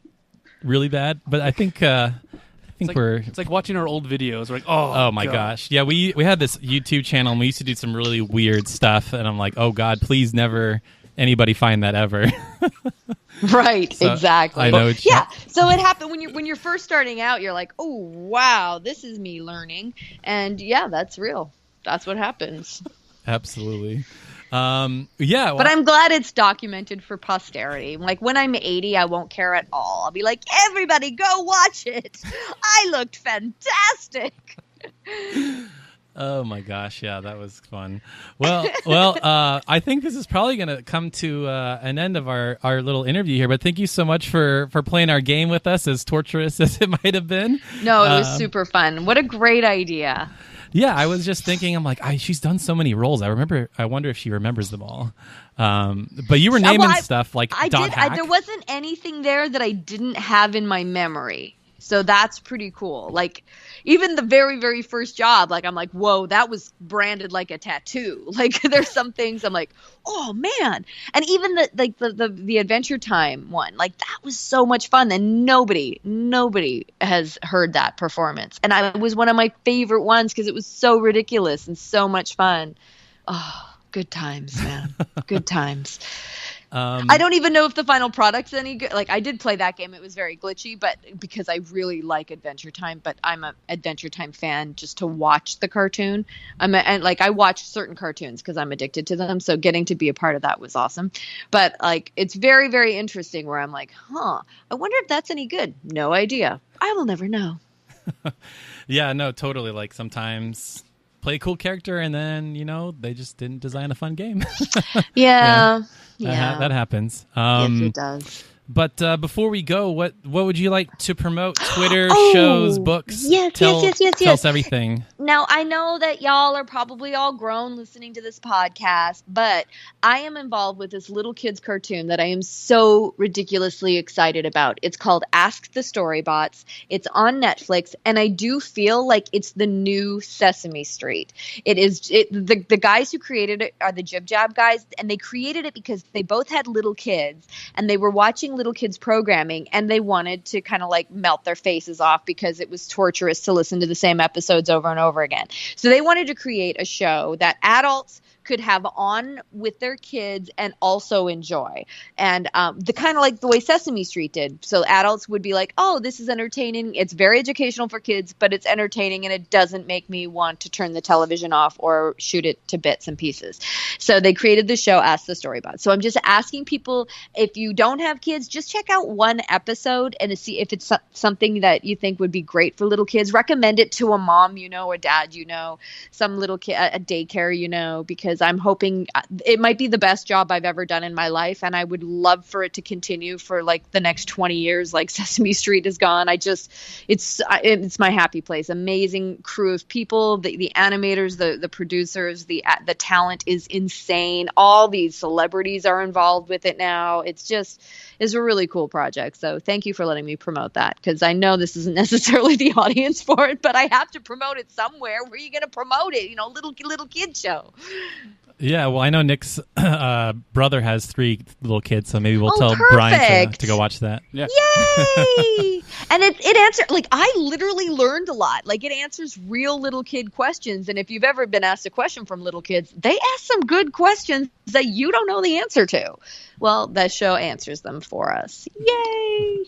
really bad. But I think It's like watching our old videos. We're like, oh my God. gosh, yeah. We had this YouTube channel, and we used to do some really weird stuff. And I'm like, oh God, please never anybody find that ever. Right, So, exactly. I know. Yeah, so it happened when you're first starting out. You're like, oh wow, this is me learning, and yeah, that's real. That's what happens. Absolutely. Yeah. Well, But I'm glad it's documented for posterity. Like when I'm 80, I won't care at all. I'll be like, everybody, go watch it. I looked fantastic. oh my gosh, yeah, that was fun. Well, I think this is probably going to come to an end of our little interview here. But thank you so much for playing our game with us, as torturous as it might have been. No, it was super fun. What a great idea. Yeah, I was just thinking, I'm like, she's done so many roles. I wonder if she remembers them all. But you were naming stuff like Dot Hack. There wasn't anything there that I didn't have in my memory. So that's pretty cool. Like even the very, very first job, like I'm like, whoa, that was branded like a tattoo. Like there's some things I'm like, oh man. And even the Adventure Time one, like that was so much fun. And nobody has heard that performance. And it was one of my favorite ones because it was so ridiculous and so much fun. Oh, good times, man. Good times. I don't even know if the final product's any good. Like I did play that game; it was very glitchy, but because I really like Adventure Time, but I'm an Adventure Time fan just to watch the cartoon. I watch certain cartoons because I'm addicted to them. So getting to be a part of that was awesome. But like, it's very, very interesting. Where I'm like, I wonder if that's any good. No idea. I will never know. Yeah, no, totally. Like sometimes play a cool character and then they just didn't design a fun game. Yeah. That happens. Yes, it does. But before we go, what would you like to promote? Twitter, shows, books? Yes. Tell us everything. Now, I know that y'all are probably all grown listening to this podcast, but I am involved with this little kids cartoon that I am so ridiculously excited about. It's called Ask the Storybots. It's on Netflix, and I do feel like it's the new Sesame Street. The guys who created it are the Jib Jab guys, and they created it because they both had little kids, and they were watching little kids programming, and they wanted to kind of like melt their faces off because it was torturous to listen to the same episodes over and over again. So they wanted to create a show that adults could have on with their kids and also enjoy. And the kind of like the way Sesame Street did. So adults would be like, oh, this is entertaining. It's very educational for kids, but it's entertaining and it doesn't make me want to turn the television off or shoot it to bits and pieces. So they created the show Ask the Storybot. So I'm just asking people, if you don't have kids, just check out one episode and see if it's something that you think would be great for little kids. Recommend it to a mom, a dad, some little kid, a daycare, because I'm hoping it might be the best job I've ever done in my life. And I would love for it to continue for like the next 20 years, like Sesame Street is gone. It's my happy place. Amazing crew of people, the animators, the producers, the talent is insane. All these celebrities are involved with it now. It's a really cool project. So thank you for letting me promote that, because I know this isn't necessarily the audience for it, but I have to promote it somewhere. Where are you going to promote it? Little kid show. Yeah, well, I know Nick's brother has 3 little kids, so maybe we'll tell perfect. Brian to go watch that. Yeah. Yay! And it answers, like, I literally learned a lot. Like, it answers real little kid questions. And if you've ever been asked a question from little kids, they ask some good questions that you don't know the answer to. Well, that show answers them for us. Yay!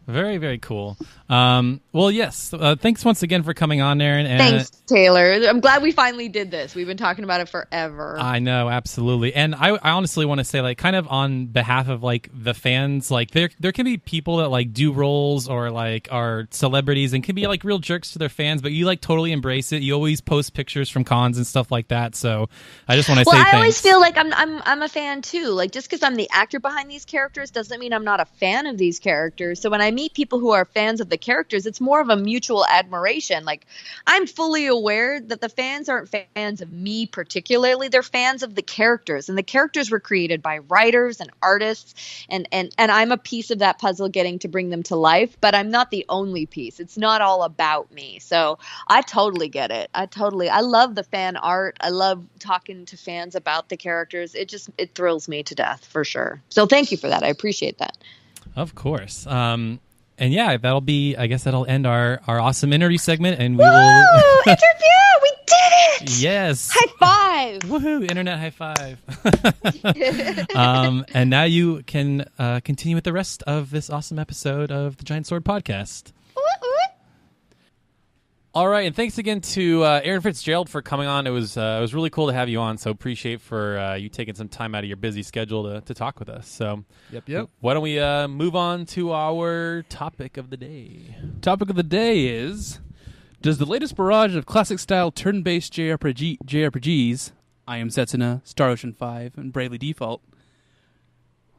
Very, very cool. Well, yes. Thanks once again for coming on, Erin. Thanks, Taylor. I'm glad we finally did this. We've been talking about it forever. I know, absolutely. And I honestly want to say, like, kind of on behalf of like the fans, like there can be people that like do roles or like are celebrities and can be like real jerks to their fans, but you like totally embrace it. You always post pictures from cons and stuff like that. So I just want to say thanks. I always feel like I'm a fan too. Like, just because I'm the actor behind these characters doesn't mean I'm not a fan of these characters. So when I meet meet people who are fans of the characters, it's more of a mutual admiration. Like, I'm fully aware that the fans aren't fans of me particularly. They're fans of the characters, and the characters were created by writers and artists, and I'm a piece of that puzzle getting to bring them to life, but I'm not the only piece. It's not all about me. So I totally get it. I love the fan art. I love talking to fans about the characters. It thrills me to death, for sure. So thank you for that. I appreciate that. Of course. And yeah, that'll end our awesome interview segment, and we will interview. We did it. Yes. High five. Woohoo! Internet high five. And now you can continue with the rest of this awesome episode of the Giant Sword Podcast. All right, and thanks again to Erin Fitzgerald for coming on. It was really cool to have you on. So appreciate for you taking some time out of your busy schedule to talk with us. So Yep. Why don't we move on to our topic of the day? Topic of the day is: does the latest barrage of classic-style turn-based JRPGs, I Am Setsuna, Star Ocean 5, and Bravely Default,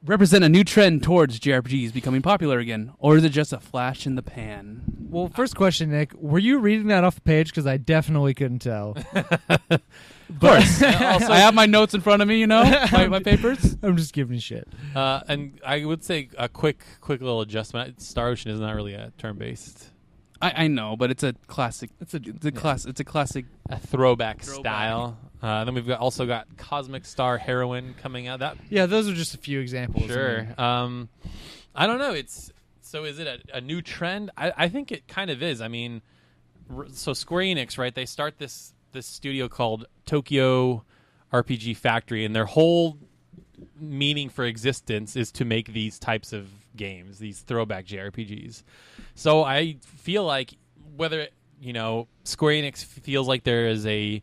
represent a new trend towards JRPGs becoming popular again, or is it just a flash in the pan? Well, first question, Nick, were you reading that off the page? Because I definitely couldn't tell. Of course. Also, I have my notes in front of me, my papers. I'm just giving you shit. And I would say a quick little adjustment. Star Ocean is not really a turn-based. I know, but it's a classic. It's a classic. A throwback style. Then we've also got Cosmic Star Heroine coming out. Those are just a few examples. Sure. I don't know. So is it a new trend? I think it kind of is. I mean, so Square Enix, right? They start this studio called Tokyo RPG Factory, and their whole meaning for existence is to make these types of games, these throwback JRPGs. So I feel like whether Square Enix feels like there is a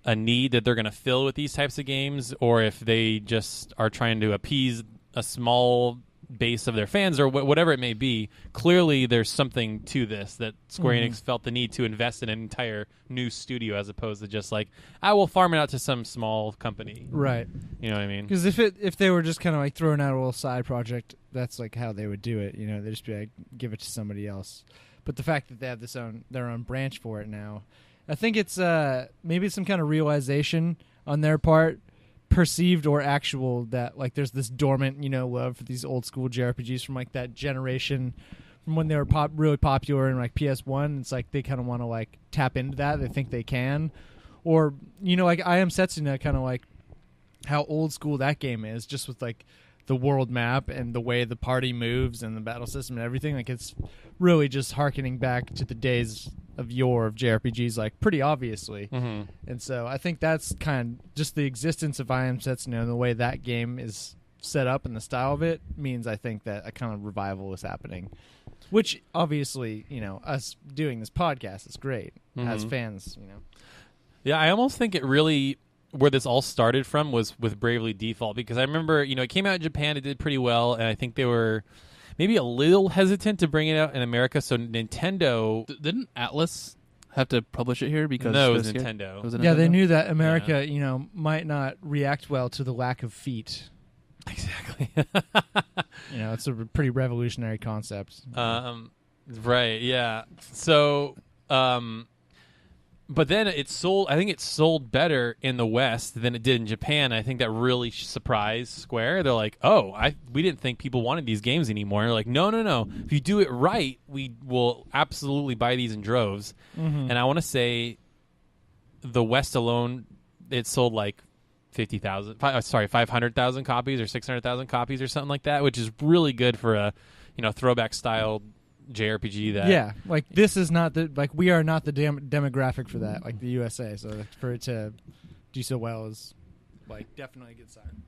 need that they're going to fill with these types of games, or if they just are trying to appease a small base of their fans, or whatever it may be, clearly there's something to this that Square Enix felt the need to invest in an entire new studio as opposed to just like, I will farm it out to some small company. Right. You know what I mean? Because if they were just kind of like throwing out a little side project, that's like how they would do it. They'd just be like, give it to somebody else. But the fact that they have their own branch for it now, I think it's maybe some kind of realization on their part, perceived or actual, that like there's this dormant love for these old school JRPGs from like that generation, from when they were really popular in like PS1. It's like they kind of want to like tap into that. They think they can, or like I Am Setsuna, kind of like how old school that game is, just with like the world map and the way the party moves and the battle system and everything. Like it's really just harkening back to the days of yore of JRPGs, like pretty obviously. And so I think that's kind of just the existence of I Am Setsuna and the way that game is set up and the style of it means I think that a kind of revival is happening, which obviously us doing this podcast is great as fans. Yeah, I almost think it really, where this all started from was with Bravely Default, because I remember it came out in Japan, it did pretty well, and I think they were maybe a little hesitant to bring it out in America. So Nintendo didn't Atlas have to publish it here because no, it was Nintendo. Yeah, they knew that America, might not react well to the lack of feet. Exactly. It's a pretty revolutionary concept. Right. Yeah. So, but then it sold. I think it sold better in the West than it did in Japan. I think that really surprised Square. They're like, "Oh, we didn't think people wanted these games anymore." And they're like, "No. If you do it right, we will absolutely buy these in droves." And I want to say, the West alone, it sold like 500,000 copies or 600,000 copies or something like that, which is really good for a throwback style JRPG. That like this is not we are not the demographic for that, like the USA. So for it to do so well is like definitely a good sign.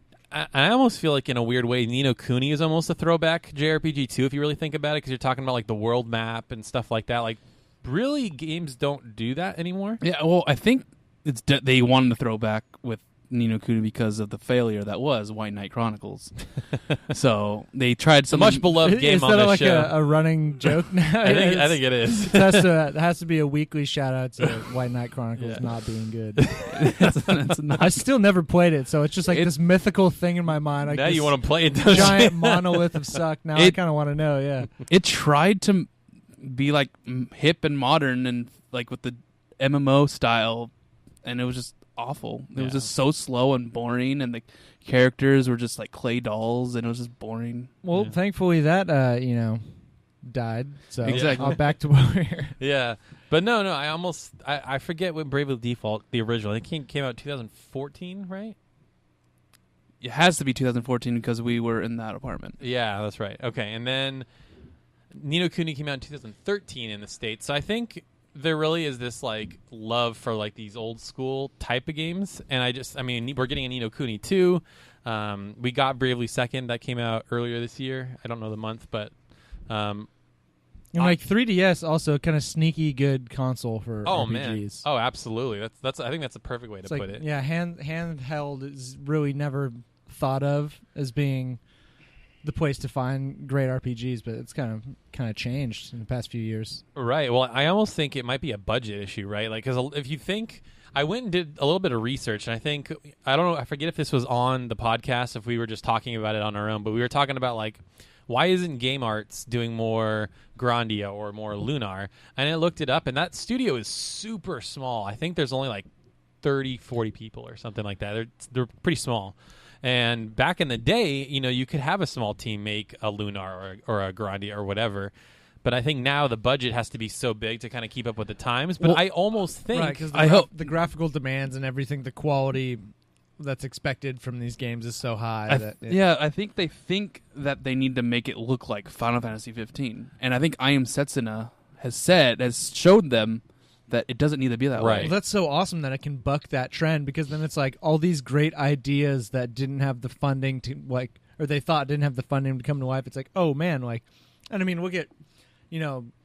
I almost feel like in a weird way, Ni no Kuni is almost a throwback JRPG too, if you really think about it, because you're talking about like the world map and stuff like that. Like, really, games don't do that anymore. Yeah, well, I think it's they wanted to throw back with Ni no Kuni because of the failure that was White Knight Chronicles. So they tried some much beloved game is on that this like show. a running joke now? I think it is. It has to be a weekly shout out to White Knight Chronicles not being good. it's not. I still never played it, so it's just like this mythical thing in my mind. Like now this you want to play it, don't giant you? monolith of suck. Now I kind of want to know. Yeah, it tried to be like hip and modern and like with the MMO style, and it was just awful. It was just so slow and boring, and the characters were just like clay dolls, and it was just boring. Well, thankfully that died. So exactly. I'm back to where we're here. Yeah, but no, I forget when Bravely Default, the original, it came out 2014, right? It has to be 2014 because we were in that apartment. Yeah, that's right. Okay, and then Ni no Kuni came out in 2013 in the States. So I think there really is this like love for like these old school type of games, and we're getting a Ni no Kuni 2. We got Bravely Second that came out earlier this year. I don't know the month, but and like 3DS also kind of sneaky good console for RPGs. Man, oh absolutely. That's I think that's a perfect way to put it. Yeah, handheld is really never thought of as being the place to find great RPGs, but it's kind of changed in the past few years. Right. Well, I almost think it might be a budget issue, right? Like, because if you think, I went and did a little bit of research, and I don't know, I forget if this was on the podcast, if we were just talking about it on our own, but we were talking about like, why isn't Game Arts doing more Grandia or more Lunar? And I looked it up, and that studio is super small. I think there's only like 30, 40 people or something like that. They're pretty small. And back in the day, you could have a small team make a Lunar or a Grandia or whatever. But I think now the budget has to be so big to kind of keep up with the times. But I almost think... Right, because the graphical demands and everything, the quality that's expected from these games is so high. I think they think that they need to make it look like Final Fantasy 15. And I think I Am Setsuna has showed them that it doesn't need to be that way. Well, that's so awesome that it can buck that trend, because then it's like all these great ideas that didn't have the funding to or they thought didn't have the funding to come to life. It's like, oh man, and I mean, we'll get,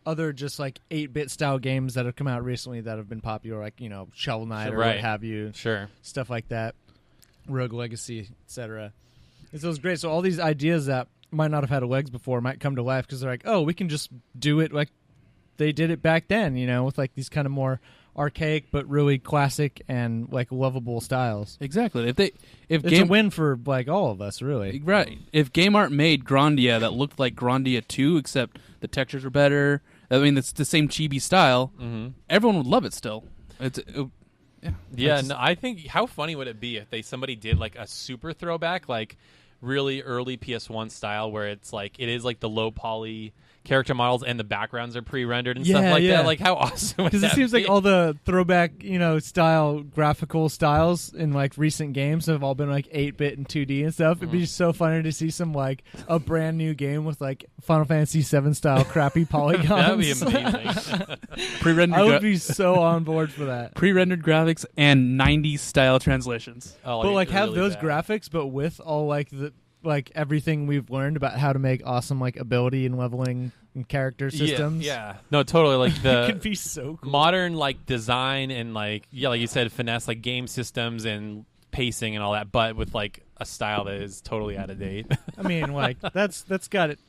other just like 8-bit style games that have come out recently that have been popular, like, Shovel Knight or what have you. Sure. Stuff like that. Rogue Legacy, etc. And so it's great. So all these ideas that might not have had legs before might come to life because they're like, oh, we can just do it like they did it back then, with like these kind of more archaic but really classic and like lovable styles. Exactly. If it's a win for like all of us, really. Right. If Game Art made Grandia that looked like Grandia 2, except the textures were better, I mean, it's the same chibi style, everyone would love it still. I think, how funny would it be if somebody did like a super throwback, like really early PS1 style, where it's like, it is like the low poly character models and the backgrounds are pre-rendered and stuff like that. Like, how awesome would that be? Because it seems like all the throwback, style graphical styles in like recent games have all been like 8-bit and 2D and stuff. It'd be so funny to see some like a brand new game with like Final Fantasy 7 style crappy polygons. That'd be amazing. Pre-rendered. I would be so on board for that. Pre-rendered graphics and 90s style translations. Oh, but like have really those bad graphics, but with all like the everything we've learned about how to make awesome like ability and leveling and character systems. Yeah. No, totally. Like the it could be so cool. Modern like design and like like you said, finesse, like game systems and pacing and all that, but with like a style that is totally out of date. I mean, like that's got it.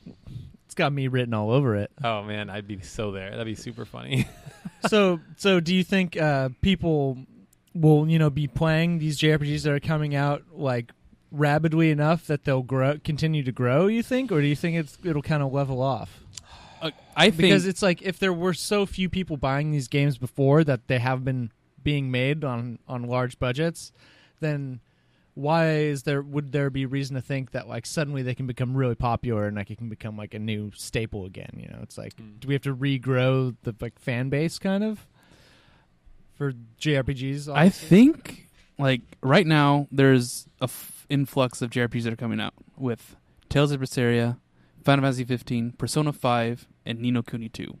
It's got me written all over it. Oh man, I'd be so there. That'd be super funny. So do you think people will be playing these JRPGs that are coming out like rapidly enough that they'll continue to grow, you think, or do you think it'll kind of level off? I think because it's like if there were so few people buying these games before that they have been being made on large budgets, then why would there be reason to think that like suddenly they can become really popular and like it can become like a new staple again? It's like do we have to regrow the like fan base kind of for JRPGs? Obviously? I think like right now there's a influx of JRPGs that are coming out with Tales of Berseria, Final Fantasy 15, Persona 5, and Ni no Kuni 2.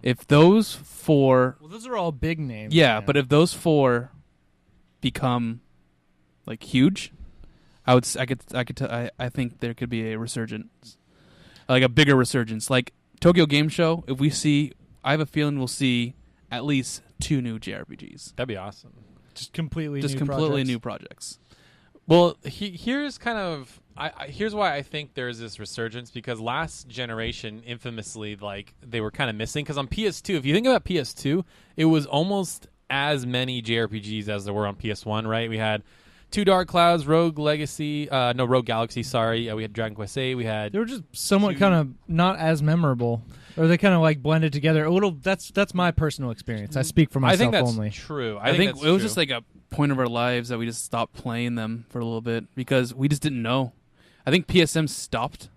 If those four, those are all big names. Yeah, but if those four become like huge, I think there could be a resurgence, like a bigger resurgence. Like Tokyo Game Show, I have a feeling we'll see at least 2 new JRPGs. That'd be awesome. Just completely new projects. Well, here's kind of here's why I think there's this resurgence, because last generation infamously like they were kind of missing, because on PS2, if you think about PS2, it was almost as many JRPGs as there were on PS1, right? We had Two Dark Clouds, Rogue Galaxy, sorry. We had Dragon Quest VIII. We had they were just somewhat kind of not as memorable, or they kind of like blended together a little. That's my personal experience. I speak for myself I think that's only. True. I think it was just like a point of our lives that we just stopped playing them for a little bit because we just didn't know. I think PSM stopped.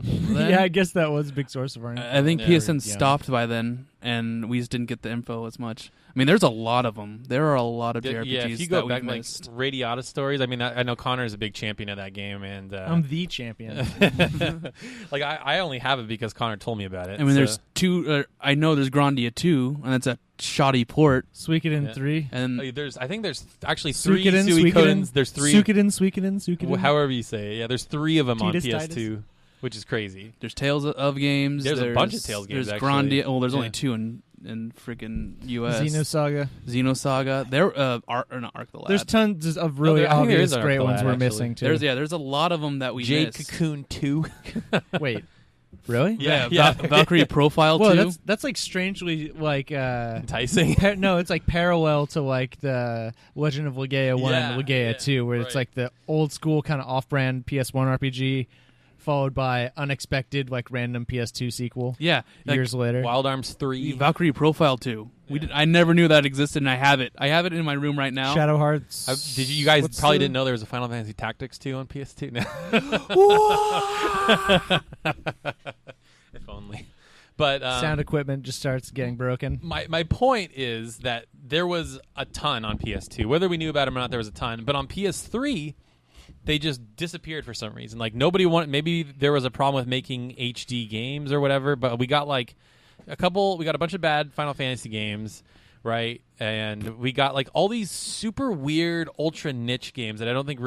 Yeah, I guess that was a big source of our info. I think PSN stopped by then, and we just didn't get the info as much. I mean, there's a lot of them. There are a lot of JRPGs if you go back, we like missed. Radiata stories. I mean, I know Connor is a big champion of that game, and I'm the champion. Like I only have it because Connor told me about it. I mean, there's two. I know there's Grandia 2, and that's a shoddy port. Suikoden 3, and I think there's actually 3 Suikoden. Suikodens. There's 3. Suikoden. However you say it. Yeah, there's 3 of them Titus, on PS2. Titus. Which is crazy. There's Tales of games. There's a bunch of Tales games. There's actually. Grandia. Well, there's only 2 in freaking US. Xenosaga. There, not Arc the Lad. There's tons of really obvious great ones we're missing too. There's a lot of them that we missed. Cocoon 2. Wait, really? Yeah. Valkyrie Profile 2. Well, that's like strangely like enticing. No, it's like parallel to like the Legend of Legaia 1 and Legaia 2, where it's like the old school kind of off-brand PS1 RPG. Followed by unexpected, like random PS2 sequel. Yeah, years later. Wild Arms 3, Valkyrie Profile 2. Yeah. I never knew that existed, and I have it. I have it in my room right now. Shadow Hearts. You guys probably didn't know there was a Final Fantasy Tactics 2 on PS2 now. If only. But sound equipment just starts getting broken. My point is that there was a ton on PS2. Whether we knew about them or not, there was a ton. But on PS3. They just disappeared for some reason. Like nobody wanted. Maybe there was a problem with making HD games or whatever. But we got like we got a bunch of bad Final Fantasy games, right? And we got like all these super weird, ultra niche games that I don't think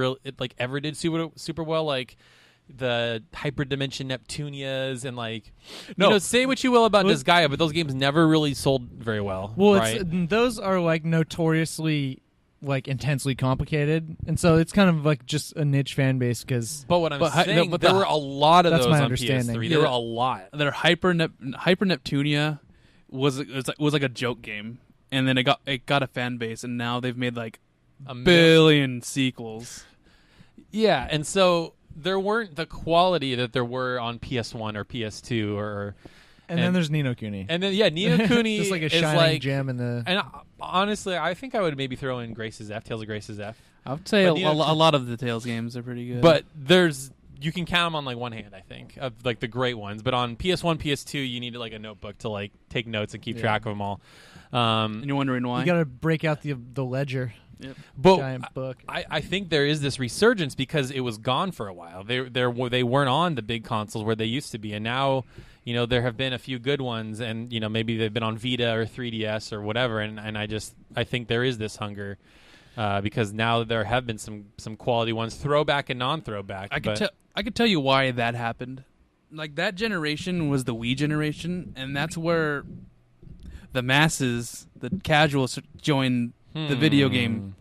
ever did super well. Like the Hyperdimension Neptunias and like say what you will about Disgaea, but those games never really sold very well. Well, right? Those are like notoriously. Like intensely complicated, and so it's kind of like just a niche fan base. Because, but what I'm saying, there were a lot of those on PS3. There were a lot. Their Hyper Neptunia was like a joke game, and then it got a fan base, and now they've made like a billion sequels. Yeah, and so there weren't the quality that there were on PS1 or PS2 or. And then there's Ni no Kuni. And then Ni no Kuni just like a is shining gem in the. And honestly, I think I would maybe throw in Grace's F, Tales of Grace's F. I would say a lot of the Tales games are pretty good. But you can count them on like one hand, I think, of like the great ones. But on PS1, PS2, you needed like a notebook to like take notes and keep track of them all. And you're wondering why? You got to break out the ledger. Yep. But giant book. I think there is this resurgence because it was gone for a while. They weren't on the big consoles where they used to be, and now. There have been a few good ones, and maybe they've been on Vita or 3DS or whatever. And I think there is this hunger because now there have been some quality ones, throwback and non-throwback. I could tell you why that happened. Like that generation was the Wii generation, and that's where the masses, the casuals, joined the video game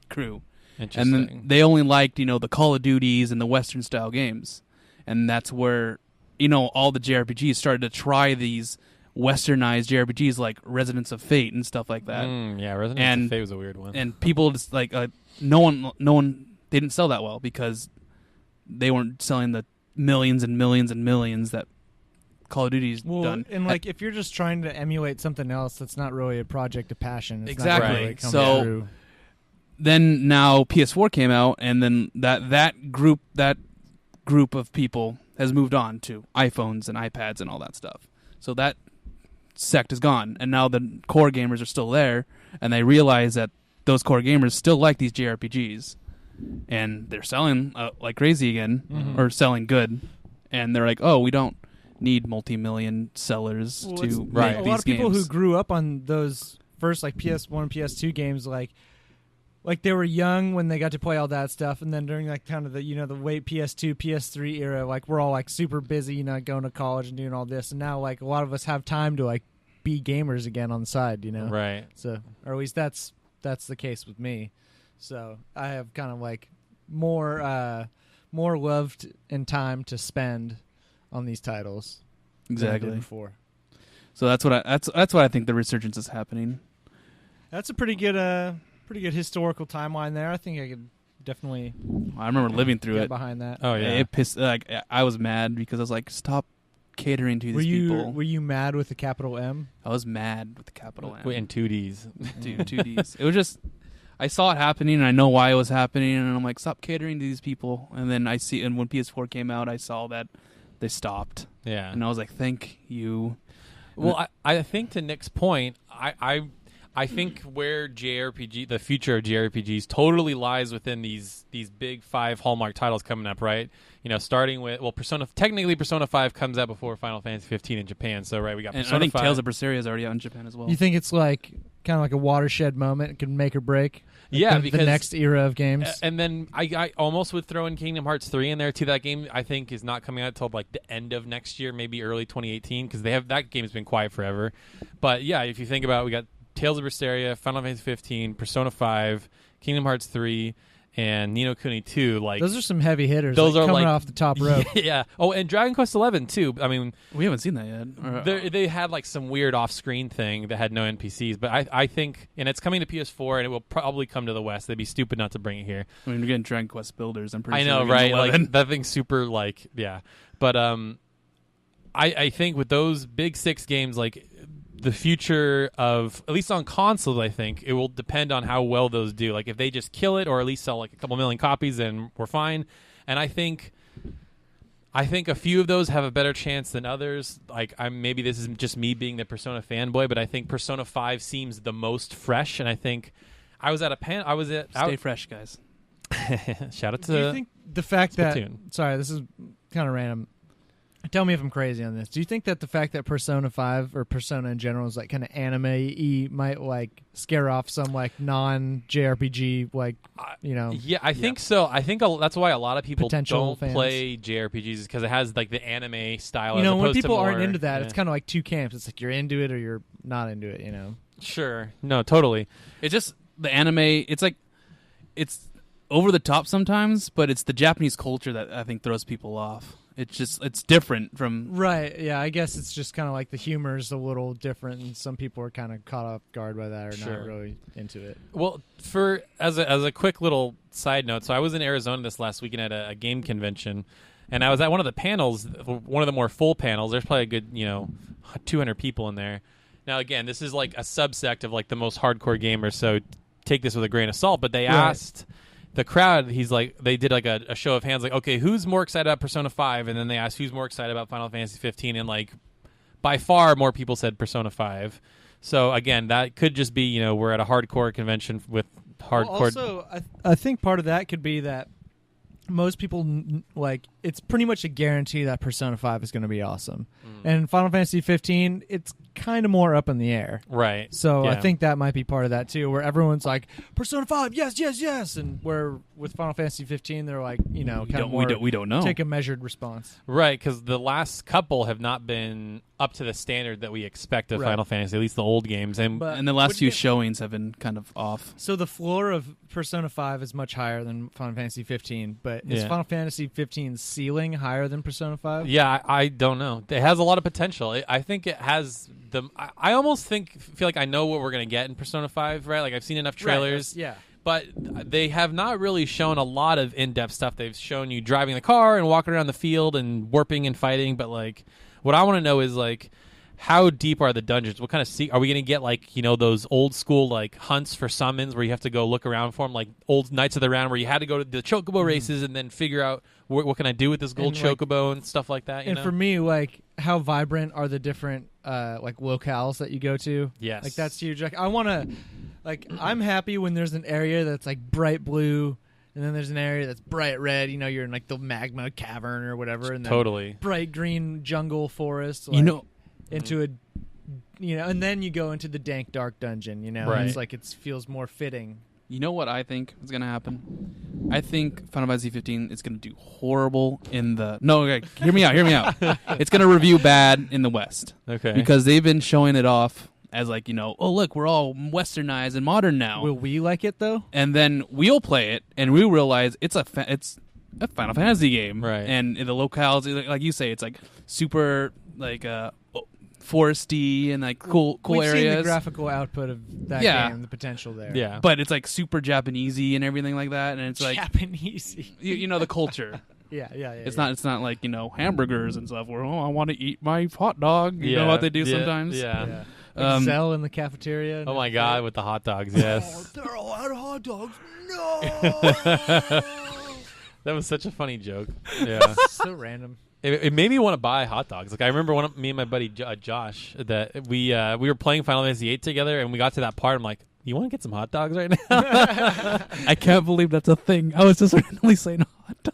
crew. Interesting. And then they only liked the Call of Duties and the Western style games, and that's where. All the JRPGs started to try these westernized JRPGs like Resonance of Fate and stuff like that. Resonance of Fate was a weird one. And people just like no one they didn't sell that well because they weren't selling the millions and millions and millions that Call of Duty's done. And like if you're just trying to emulate something else, that's not really a project of passion. It's exactly. Not really so through. Then now PS4 came out, and then that group of people has moved on to iPhones and iPads and all that stuff. So that sect is gone, and now the core gamers are still there, and they realize that those core gamers still like these JRPGs, and they're selling like crazy again, or selling good, and they're like, oh, we don't need multi-million sellers to make these games. A lot of people who grew up on those first like PS1, PS2 games, like they were young when they got to play all that stuff, and then during like kind of the the late PS2, PS3 era, like we're all like super busy, going to college and doing all this, and now like a lot of us have time to like be gamers again on the side, Right. So, or at least that's that's the case with me. So I have kind of like more love and time to spend on these titles than I did before. So that's what I think the resurgence is happening. That's a pretty good historical timeline there. I think I could definitely. I remember living through it. Behind that. Oh yeah, it pissed. Like I was mad because I was like, stop catering to these people. Were you mad with the capital M? I was mad with the capital M. And 2Ds. Dude, 2Ds. It was just, I saw it happening, and I know why it was happening, and I'm like, stop catering to these people. And then and when PS4 came out, I saw that they stopped. Yeah. And I was like, thank you. Well, I think to Nick's point, I think where the future of JRPGs totally lies within these big 5 Hallmark titles coming up, right? Starting with, technically Persona 5 comes out before Final Fantasy 15 in Japan, so right, we got Persona 5. I think Tales of Berseria is already out in Japan as well. You think it's like kind of like a watershed moment? It can make or break? Yeah, because the next era of games. And then I almost would throw in Kingdom Hearts 3 in there too. That game I think is not coming out till like the end of next year, maybe early 2018, because that game's been quiet forever. But yeah, if you think about it, we got Tales of Berseria, Final Fantasy 15, Persona 5, Kingdom Hearts 3, and Ni no Kuni 2. Like those are some heavy hitters. Those are coming off the top rope. Yeah. Oh, and Dragon Quest 11 too. I mean, we haven't seen that yet. They had like some weird off-screen thing that had no NPCs, but I think, and it's coming to PS4, and it will probably come to the West. They'd be stupid not to bring it here. I mean, we're getting Dragon Quest Builders. I'm pretty I sure. know, right? Like that thing's super, like, yeah. But I think with those big 6 games, like, the future of, at least on consoles, I think it will depend on how well those do. Like if they just kill it or at least sell like a couple million copies, then we're fine. And I think a few of those have a better chance than others. Like maybe this is just me being the Persona fanboy, but I think Persona 5 seems the most fresh. And I think I was at Stay fresh, guys. Shout out to. Do you think the fact Splatoon. that, sorry, this is kind of random. Tell me if I'm crazy on this. Do you think that the fact that Persona 5 or Persona in general is like kind of anime-y might like scare off some like non-JRPG like, Yeah, I think so. I think that's why a lot of people don't fans. play JRPGs, because it has like the anime style. When people aren't into that, yeah. It's kind of like two camps. It's like you're into it or you're not into it, Sure. No, totally. It's just the anime, it's like, it's over the top sometimes, but it's the Japanese culture that I think throws people off. It's different from... Right, yeah, I guess it's just kind of like the humor's a little different, and some people are kind of caught off guard by that or Sure. not really into it. Well, as a quick little side note, so I was in Arizona this last weekend at a game convention, and I was at one of the panels, one of the more full panels. There's probably a good, 200 people in there. Now, again, this is like a subsect of like the most hardcore gamers, so take this with a grain of salt, but they asked... The crowd, they did like a show of hands, like, okay, who's more excited about Persona 5? And then they asked who's more excited about Final Fantasy 15, and like by far more people said Persona 5. So again, that could just be, we're at a hardcore convention with hardcore. Well, also, I think part of that could be that most people it's pretty much a guarantee that Persona 5 is going to be awesome. And Final Fantasy 15, it's kind of more up in the air. Right. So yeah. I think that might be part of that too, where everyone's like, Persona 5, yes, yes, yes. And where with Final Fantasy 15, they're like, kind of more we don't know. Take a measured response. Right, because the last couple have not been up to the standard that we expect of Final Fantasy, at least the old games. And the last few showings have been kind of off. So the floor of Persona 5 is much higher than Final Fantasy 15, but is Final Fantasy 15's ceiling higher than Persona 5? Yeah, I don't know. It has a lot of potential. I think it has I almost feel like I know what we're going to get in Persona 5, right? Like I've seen enough trailers. Right, yeah. But they have not really shown a lot of in-depth stuff. They've shown you driving the car and walking around the field and warping and fighting, but like what I want to know is like how deep are the dungeons? What kind of are we going to get like, those old school like hunts for summons where you have to go look around for them, like old Knights of the Round where you had to go to the chocobo races and then figure out what can I do with this gold chocobo and stuff like that, for me, like how vibrant are the different like locales that you go to? Yes. Like that's huge. Like I want to I'm happy when there's an area that's like bright blue and then there's an area that's bright red. You're in like the magma cavern or whatever, and then totally bright green jungle forest. Like, into a, and then you go into the dank dark dungeon. Right. It's like it feels more fitting. You know what I think is going to happen? I think Final Fantasy 15 is going to do horrible in the... No, okay, hear me out. It's going to review bad in the West. Okay. Because they've been showing it off as like, oh look, we're all westernized and modern now. Will we like it though? And then we'll play it and we realize it's a Final Fantasy game, right? And in the locales, like you say, it's like super like foresty and like cool We've areas. Seen the graphical output of that game, the potential there. Yeah, but it's like super Japanesey and everything like that, and it's like Japanesey. you know the culture. Yeah. It's not like hamburgers and stuff. Where I want to eat my hot dog. You know what they do sometimes. Yeah. Excel in the cafeteria. Oh my god, with the hot dogs. Yes. They're all out of hot dogs. No. That was such a funny joke. Yeah. So random. It made me want to buy hot dogs. Like I remember me and my buddy Josh that we were playing Final Fantasy VIII together, and we got to that part. I'm like, "You want to get some hot dogs right now?" I can't believe that's a thing. I was just randomly saying hot dog.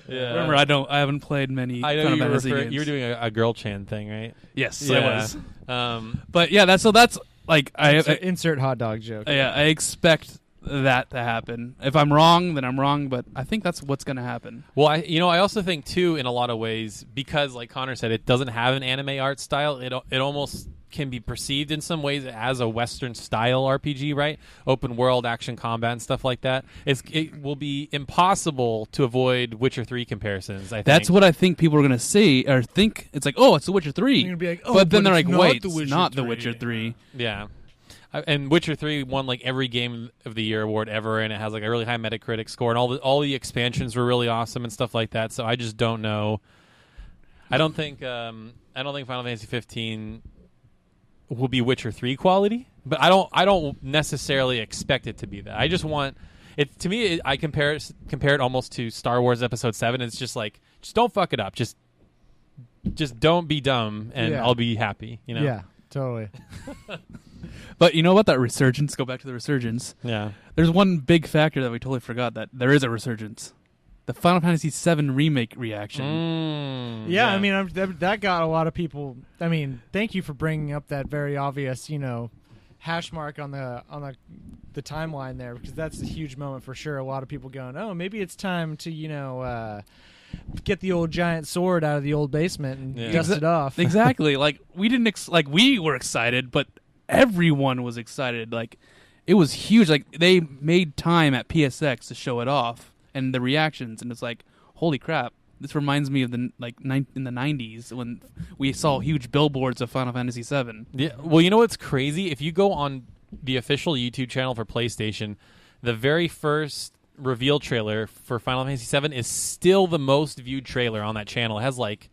Yeah. Remember, I haven't played many. I know Final you Fantasy games. you were doing a girl Chan thing, right? Yes, yeah. I was. But yeah, that's like insert hot dog joke. Yeah, I expect that to happen. If I'm wrong, then I'm wrong, but I think that's what's going to happen. Well, I also think too, in a lot of ways, because like Connor said, it doesn't have an anime art style. It almost can be perceived in some ways as a Western style RPG, right? Open world, action combat, and stuff like that. It will be impossible to avoid Witcher 3 comparisons. I think That's what I think people are going to say, or think it's like, oh, it's The Witcher 3. You're gonna be like, oh, but then they're it's like, not wait, The it's Witcher not The 3. Witcher 3. Yeah. And Witcher 3 won like every Game of the Year award ever, and it has like a really high Metacritic score, and all the expansions were really awesome and stuff like that. So I just don't know. I don't think Final Fantasy 15 will be Witcher 3 quality, but I don't necessarily expect it to be that. I just want it to me. I compare it almost to Star Wars Episode 7. It's just like, just don't fuck it up. Just don't be dumb, and I'll be happy. Yeah, totally. But you know what? That resurgence. Go back to the resurgence. Yeah. There's one big factor that we totally forgot, that there is a resurgence. The Final Fantasy 7 remake reaction. Yeah, I mean that got a lot of people. I mean, thank you for bringing up that very obvious, hash mark on the timeline there, because that's a huge moment for sure. A lot of people going, oh, maybe it's time to get the old giant sword out of the old basement and dust it off. Exactly. Like we didn't we were excited, but everyone was excited. Like it was huge. Like they made time at PSX to show it off. And the reactions, and it's like, holy crap! This reminds me of in the 90s when we saw huge billboards of Final Fantasy VII. Yeah. Well, you know what's crazy? If you go on the official YouTube channel for PlayStation, the very first reveal trailer for Final Fantasy VII is still the most viewed trailer on that channel. It has like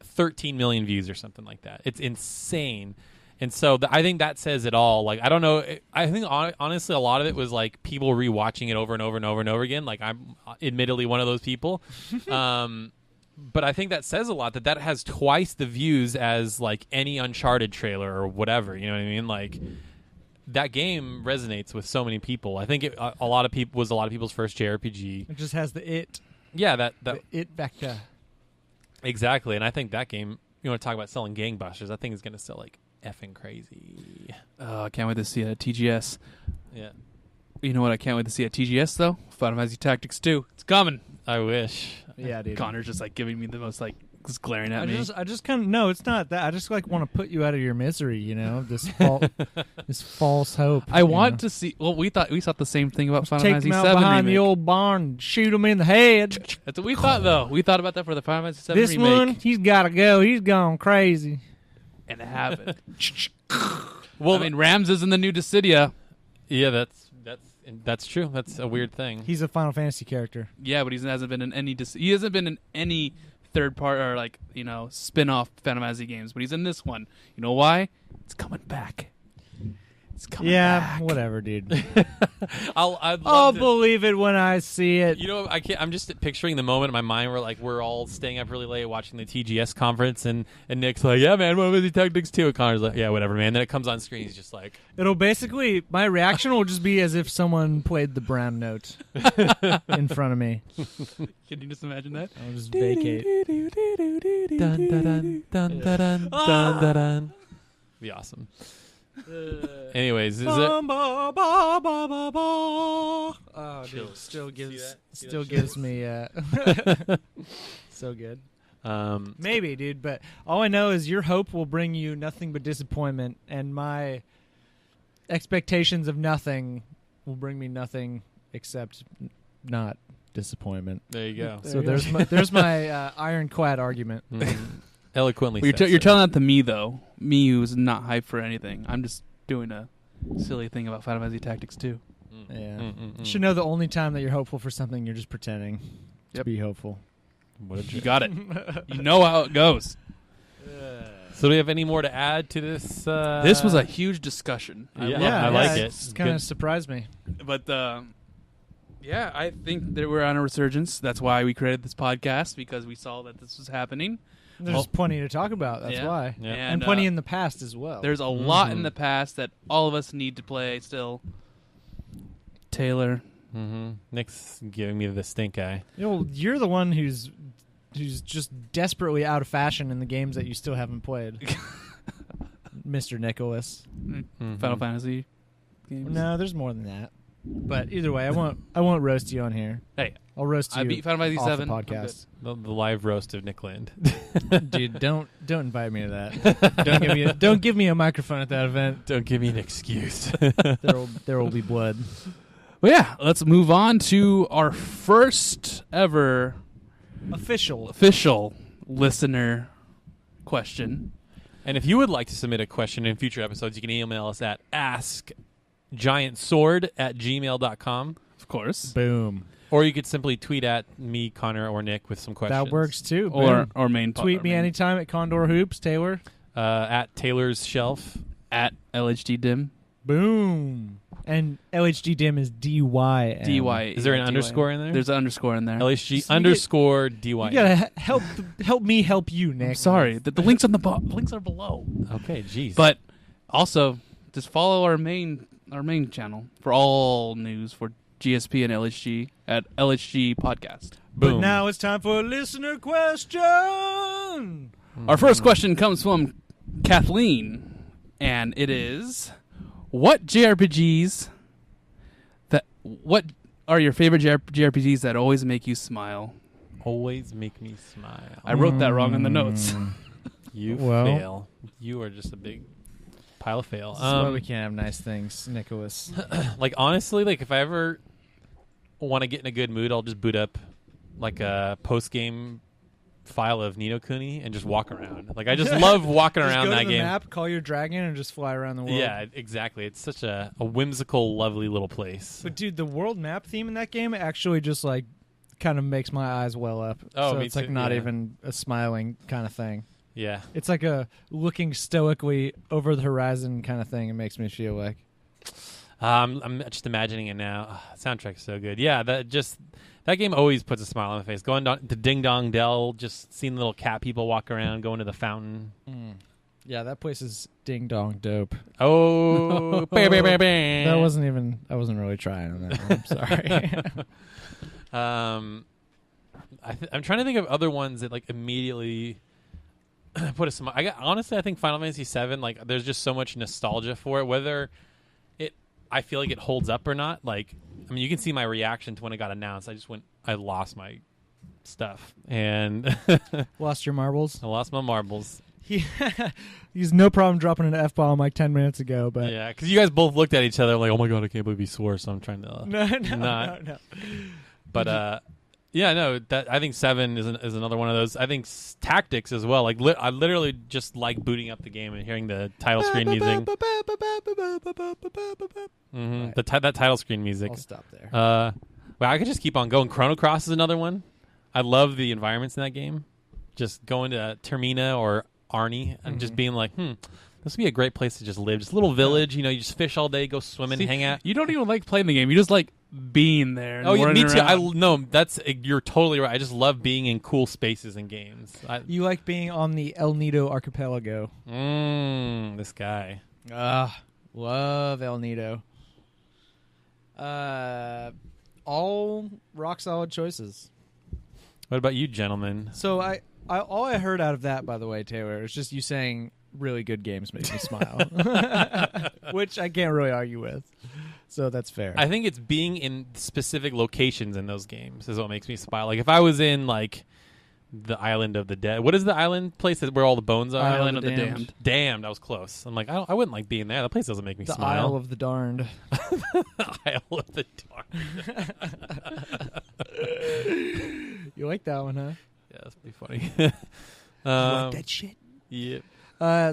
13 million views or something like that. It's insane. And so I think that says it all. Like, I don't know. I think, honestly, a lot of it was, like, people rewatching it over and over and over and over again. Like, I'm admittedly one of those people. But I think that says a lot, that has twice the views as, like, any Uncharted trailer or whatever. You know what I mean? Like, that game resonates with so many people. I think a lot of people's first JRPG. It just has the it. Yeah, the it vector. Exactly. And I think that game, you want to talk about selling gangbusters, I think it's going to sell, like, effing crazy. Oh, I can't wait to see it at TGS. Yeah. You know what I can't wait to see at TGS, though? Final Fantasy Tactics 2. It's coming. I wish. Yeah, dude. Connor's just, like, giving me the most, like, just glaring at me. I just kind of, no, it's not that. I just, like, want to put you out of your misery, this false hope. I want to see, well, we thought the same thing about Final Fantasy 7 Take them out behind remake. the old barn, shoot them in the head. That's what we thought, though. We thought about that for the Final Fantasy 7 this remake. One, he's got to go. He's gone crazy. And it happened. Well, I mean, Rams is in the new Dissidia. Yeah, that's true. That's a weird thing. He's a Final Fantasy character. Yeah, but he hasn't been in any third part or spin-off Final Fantasy games. But he's in this one. You know why? It's coming back. It's coming back. Whatever, dude. I'll believe it when I see it. I can't. I'm just picturing the moment in my mind where we're all staying up really late watching the TGS conference, and Nick's like, "Yeah, man, what was the Tactics 2?" And Connor's like, "Yeah, whatever, man." Then it comes on screen. He's just like, "It'll basically my reaction will just be as if someone played the brown note in front of me." Can you just imagine that? I'll just vacate. Dun dun dun dun dun dun dun. Be awesome. Anyways, is it? Oh, dude, still gives me so good. Maybe, dude, but all I know is your hope will bring you nothing but disappointment, and my expectations of nothing will bring me nothing except not disappointment. There you go. So there's my ironclad argument. Eloquently Well, said, you're telling that to me, though. Me, who's not hyped for anything. I'm just doing a silly thing about Final Fantasy Tactics 2. Yeah. You should know the only time that you're hopeful for something, you're just pretending to be hopeful. You got it. You know how it goes. So do we have any more to add to this? This was a huge discussion. I like it. It's kind of surprised me. But yeah, I think that we're on a resurgence. That's why we created this podcast, because we saw that this was happening. There's plenty to talk about. That's why. Yeah. And plenty in the past as well. There's a lot in the past that all of us need to play still. Taylor. Nick's giving me the stink eye. You're the one who's just desperately out of fashion in the games that you still haven't played. Mr. Nicholas. Final Fantasy games. No, there's more than that. But either way, I won't roast you on here. Hey, I'll roast you. I beat Final Fantasy off 7 the podcast. The live roast of Nick Land. Dude, don't invite me to that. Don't give me a microphone at that event. Don't give me an excuse. There will be blood. Well, yeah, let's move on to our first ever official listener question. And if you would like to submit a question in future episodes, you can email us at askgiantsword@gmail.com. Of course. Boom. Or you could simply tweet at me, Connor, or Nick with some questions. That works too. Or main tweet me anytime at Condor Hoops, Taylor. At Taylor's Shelf. At LHDDim. Boom. And LHDDim is DY. DY. Is there an underscore in there? There's an underscore in there. LHG underscore DY. You gotta help me help you, Nick. I'm sorry. The links on the links are below. Okay, jeez. But also, just follow our main channel for all news for GSP and LHG at LHG Podcast. Boom. But now it's time for a listener question. Our first question comes from Kathleen, and it is: What are your favorite JRPGs that always make you smile? Always make me smile. I wrote that wrong in the notes. You fail. You are just a big pile of fail. This is why we can't have nice things, Nicholas. Like, honestly, like if I ever want to get in a good mood, I'll just boot up like a post-game file of Ni no Kuni and just walk around. Like, I just love walking around go that to the game. Map, call your dragon, and just fly around the world. Yeah, exactly. It's such a whimsical, lovely little place. But dude, the world map theme in that game actually just like kind of makes my eyes well up. Oh, so me it's like too, not yeah. even a smiling kind of thing. Yeah. It's like a looking stoically over the horizon kind of thing. It makes me feel like. I'm just imagining it now. Soundtrack's so good. Yeah, that game always puts a smile on my face. Going down to Ding Dong Dell, just seeing little cat people walk around, going to the fountain. Yeah, that place is ding dong dope. Oh, bam, bam, bam, bam. I wasn't really trying on that one. I'm sorry. I'm trying to think of other ones that like immediately put a smile. Honestly, I think Final Fantasy 7, like, there's just so much nostalgia for it. Whether I feel like it holds up or not. Like, I mean, you can see my reaction to when it got announced. I lost my stuff and Lost your marbles. I lost my marbles. He's no problem dropping an F-bomb like 10 minutes ago, but yeah, because you guys both looked at each other like, "Oh my god, I can't believe he swore." So I'm trying to no. But yeah, no. That I think 7 is another one of those. I think Tactics as well. Like I literally just like booting up the game and hearing the title screen music. Right. That title screen music. I'll stop there. Well, I could just keep on going. Chrono Cross is another one. I love the environments in that game. Just going to Termina or Arnie and just being like, this would be a great place to just live. Just a little village. You know, you just fish all day, go swimming, hang out. You don't even like playing the game. You just like being there. And oh, yeah, me too. around. You're totally right. I just love being in cool spaces and games. You like being on the El Nido archipelago. This guy. Love El Nido. All rock solid choices. What about you, gentlemen? So all I heard out of that, by the way, Taylor, is just you saying really good games make me smile, which I can't really argue with. So that's fair. I think it's being in specific locations in those games is what makes me smile. Like if I was in like The Island of the Dead. What is the island place where all the bones are? Island of the Damned. Damned. I was close. I'm like, I wouldn't like being there. That place doesn't make me The smile. Isle of the Darned. Isle of the Darned. You like that one, huh? Yeah, that's pretty funny. Like that shit? Yep.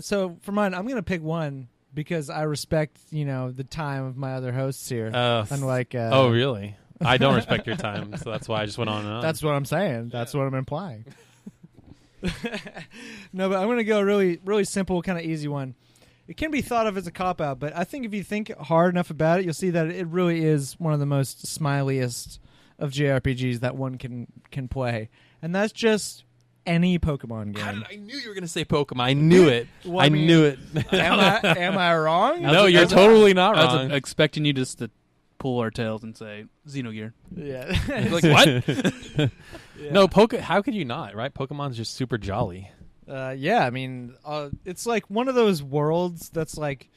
So for mine, I'm going to pick one because I respect, the time of my other hosts here. Unlike, oh, really? I don't respect your time, so that's why I just went on and on. That's what I'm saying. That's what I'm implying. No, but I'm going to go a really, really simple, kind of easy one. It can be thought of as a cop-out, but I think if you think hard enough about it, you'll see that it really is one of the most smiliest of JRPGs that one can play. And that's just any Pokemon game. I knew you were going to say Pokemon. I knew it. Well, I knew it. Am I wrong? No, you're totally not I wrong. was expecting you just to pull our tails and say Xenogear. Yeah. Like, what? Yeah. No, how could you not, right? Pokemon's just super jolly. Yeah, I mean, it's like one of those worlds that's like,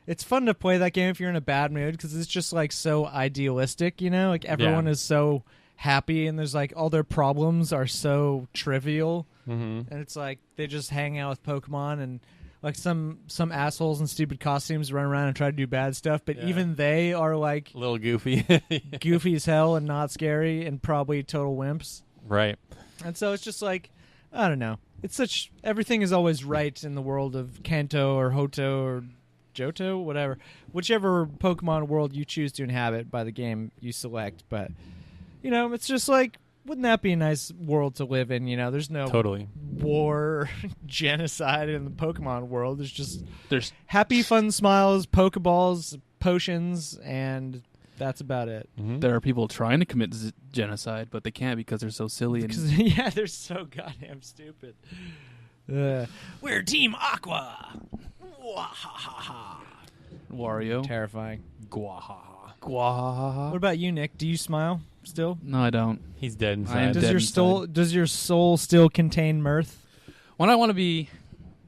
it's fun to play that game if you're in a bad mood because it's just like so idealistic, like everyone is so happy and there's like all their problems are so trivial, and it's like they just hang out with Pokemon and like some assholes in stupid costumes run around and try to do bad stuff, but even they are like a little goofy, goofy as hell and not scary and probably total wimps, right? And so it's just like, I don't know. It's everything is always right in the world of Kanto or Hoto or Johto, whatever. Whichever Pokemon world you choose to inhabit by the game you select. But, it's just like, wouldn't that be a nice world to live in? There's no war or genocide in the Pokemon world. There's happy, fun smiles, Pokeballs, potions, and that's about it. There are people trying to commit genocide, but they can't because they're so silly. Yeah, they're so goddamn stupid. We're Team Aqua. Wario. Terrifying. Gwahaha. What about you, Nick? Do you smile still? No, I don't. He's dead inside. Does your soul still contain mirth? When I want to be,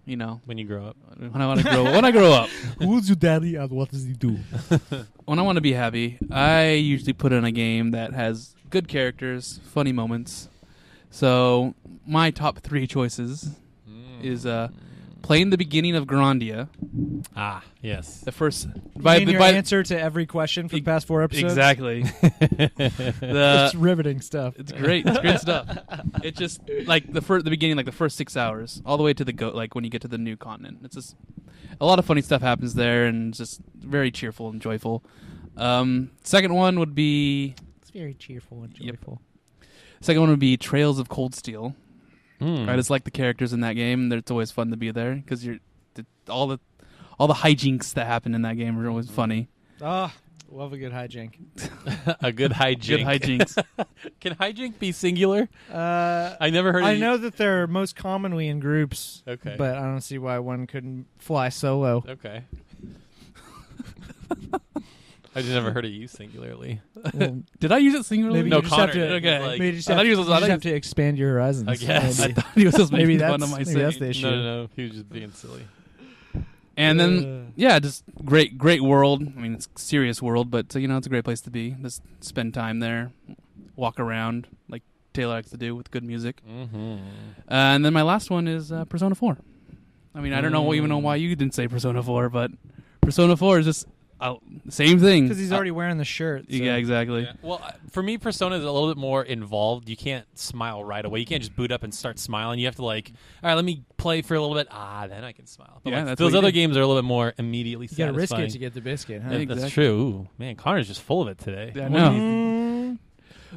when you grow up. When I grow up. Who's your daddy and what does he do? When I want to be happy, I usually put in a game that has good characters, funny moments. So my top 3 choices is playing the beginning of Grandia. Ah, yes. The first. Your answer to every question for the past 4 episodes? Exactly. It's riveting stuff. It's great. It's great stuff. It's just like the beginning, like the first 6 hours, all the way to like when you get to the new continent. It's just a lot of funny stuff happens there, and it's just very cheerful and joyful. Second one would be. It's very cheerful and joyful. Yep. Second one would be Trails of Cold Steel. Right, it's like the characters in that game. It's always fun to be there because all the hijinks that happen in that game are always funny. Ah, love a good hijink. A good hijink. Good hijinks. Can hijink be singular? I never heard. I know that they're most commonly in groups. Okay, but I don't see why one couldn't fly solo. Okay. I just never heard it used singularly. Well, did I use it singularly? Maybe no, Connor. Maybe you just have to expand your horizons. I guess. I thought he was just maybe making fun of my that's the issue. No. He was just being silly. And then, just great world. I mean, it's a serious world, but it's a great place to be. Just spend time there, walk around like Taylor likes to do with good music. And then my last one is Persona 4. I mean, I don't even know why you didn't say Persona 4, but Persona 4 is just same thing. Because he's already wearing the shirt. So. Yeah, exactly. Yeah. Well, for me, Persona is a little bit more involved. You can't smile right away. You can't just boot up and start smiling. You have to all right, let me play for a little bit. Then I can smile. But those other games are a little bit more immediately satisfying. You got to risk it to get the biscuit, huh? Yeah, exactly. That's true. Ooh, man, Connor's just full of it today. Yeah, I know.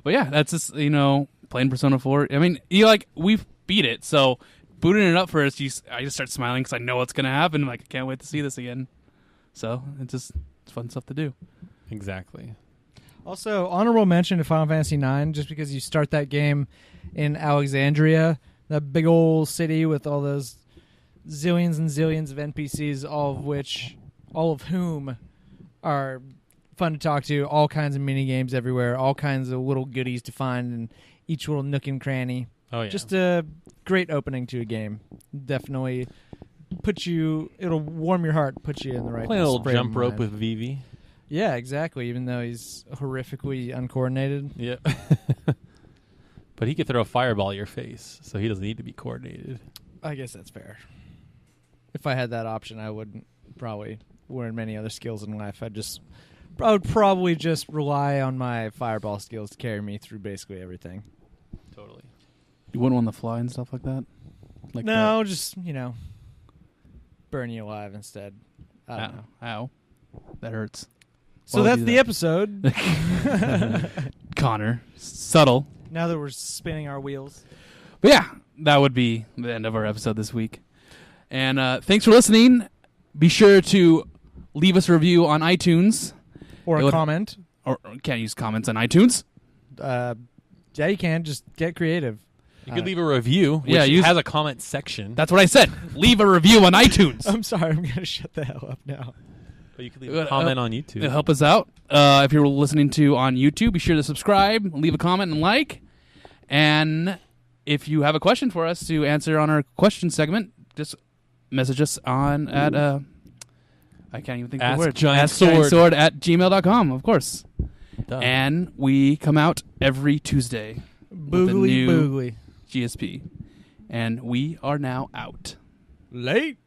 But yeah, that's just, playing Persona 4. I mean, we've beat it, so booting it up first, I just start smiling because I know what's going to happen. I'm like, I can't wait to see this again. So it's fun stuff to do. Exactly. Also, honorable mention to Final Fantasy IX, just because you start that game in Alexandria, that big old city with all those zillions and zillions of NPCs, all of whom are fun to talk to, all kinds of mini games everywhere, all kinds of little goodies to find in each little nook and cranny. Oh yeah. Just a great opening to a game. Definitely it'll warm your heart, put you in the right Play a little frame jump of rope mind. with Vivi. Yeah, exactly, even though he's horrifically uncoordinated. Yep. But he could throw a fireball at your face, so he doesn't need to be coordinated. I guess that's fair. If I had that option, I wouldn't probably learn many other skills in life. I would probably just rely on my fireball skills to carry me through basically everything. Totally. You wouldn't want to fly and stuff like that? No, just, burn you alive instead. I don't know. Ow. That hurts. So that's the episode. Connor. Subtle. Now that we're spinning our wheels. But yeah, that would be the end of our episode this week. And thanks for listening. Be sure to leave us a review on iTunes. Or a comment. Or can't use comments on iTunes. Yeah, you can. Just get creative. You could leave a review, which has a comment section. That's what I said. Leave a review on iTunes. I'm sorry. I'm going to shut the hell up now. But you could leave a comment on YouTube. It'll help us out. If you're listening on YouTube, be sure to subscribe, leave a comment, and like. And if you have a question for us to answer on our question segment, just message us on at I can't even think of the word. askgiantsword at gmail.com, of course. Duh. And we come out every Tuesday. Boogly boogly. GSP. And we are now out. Late.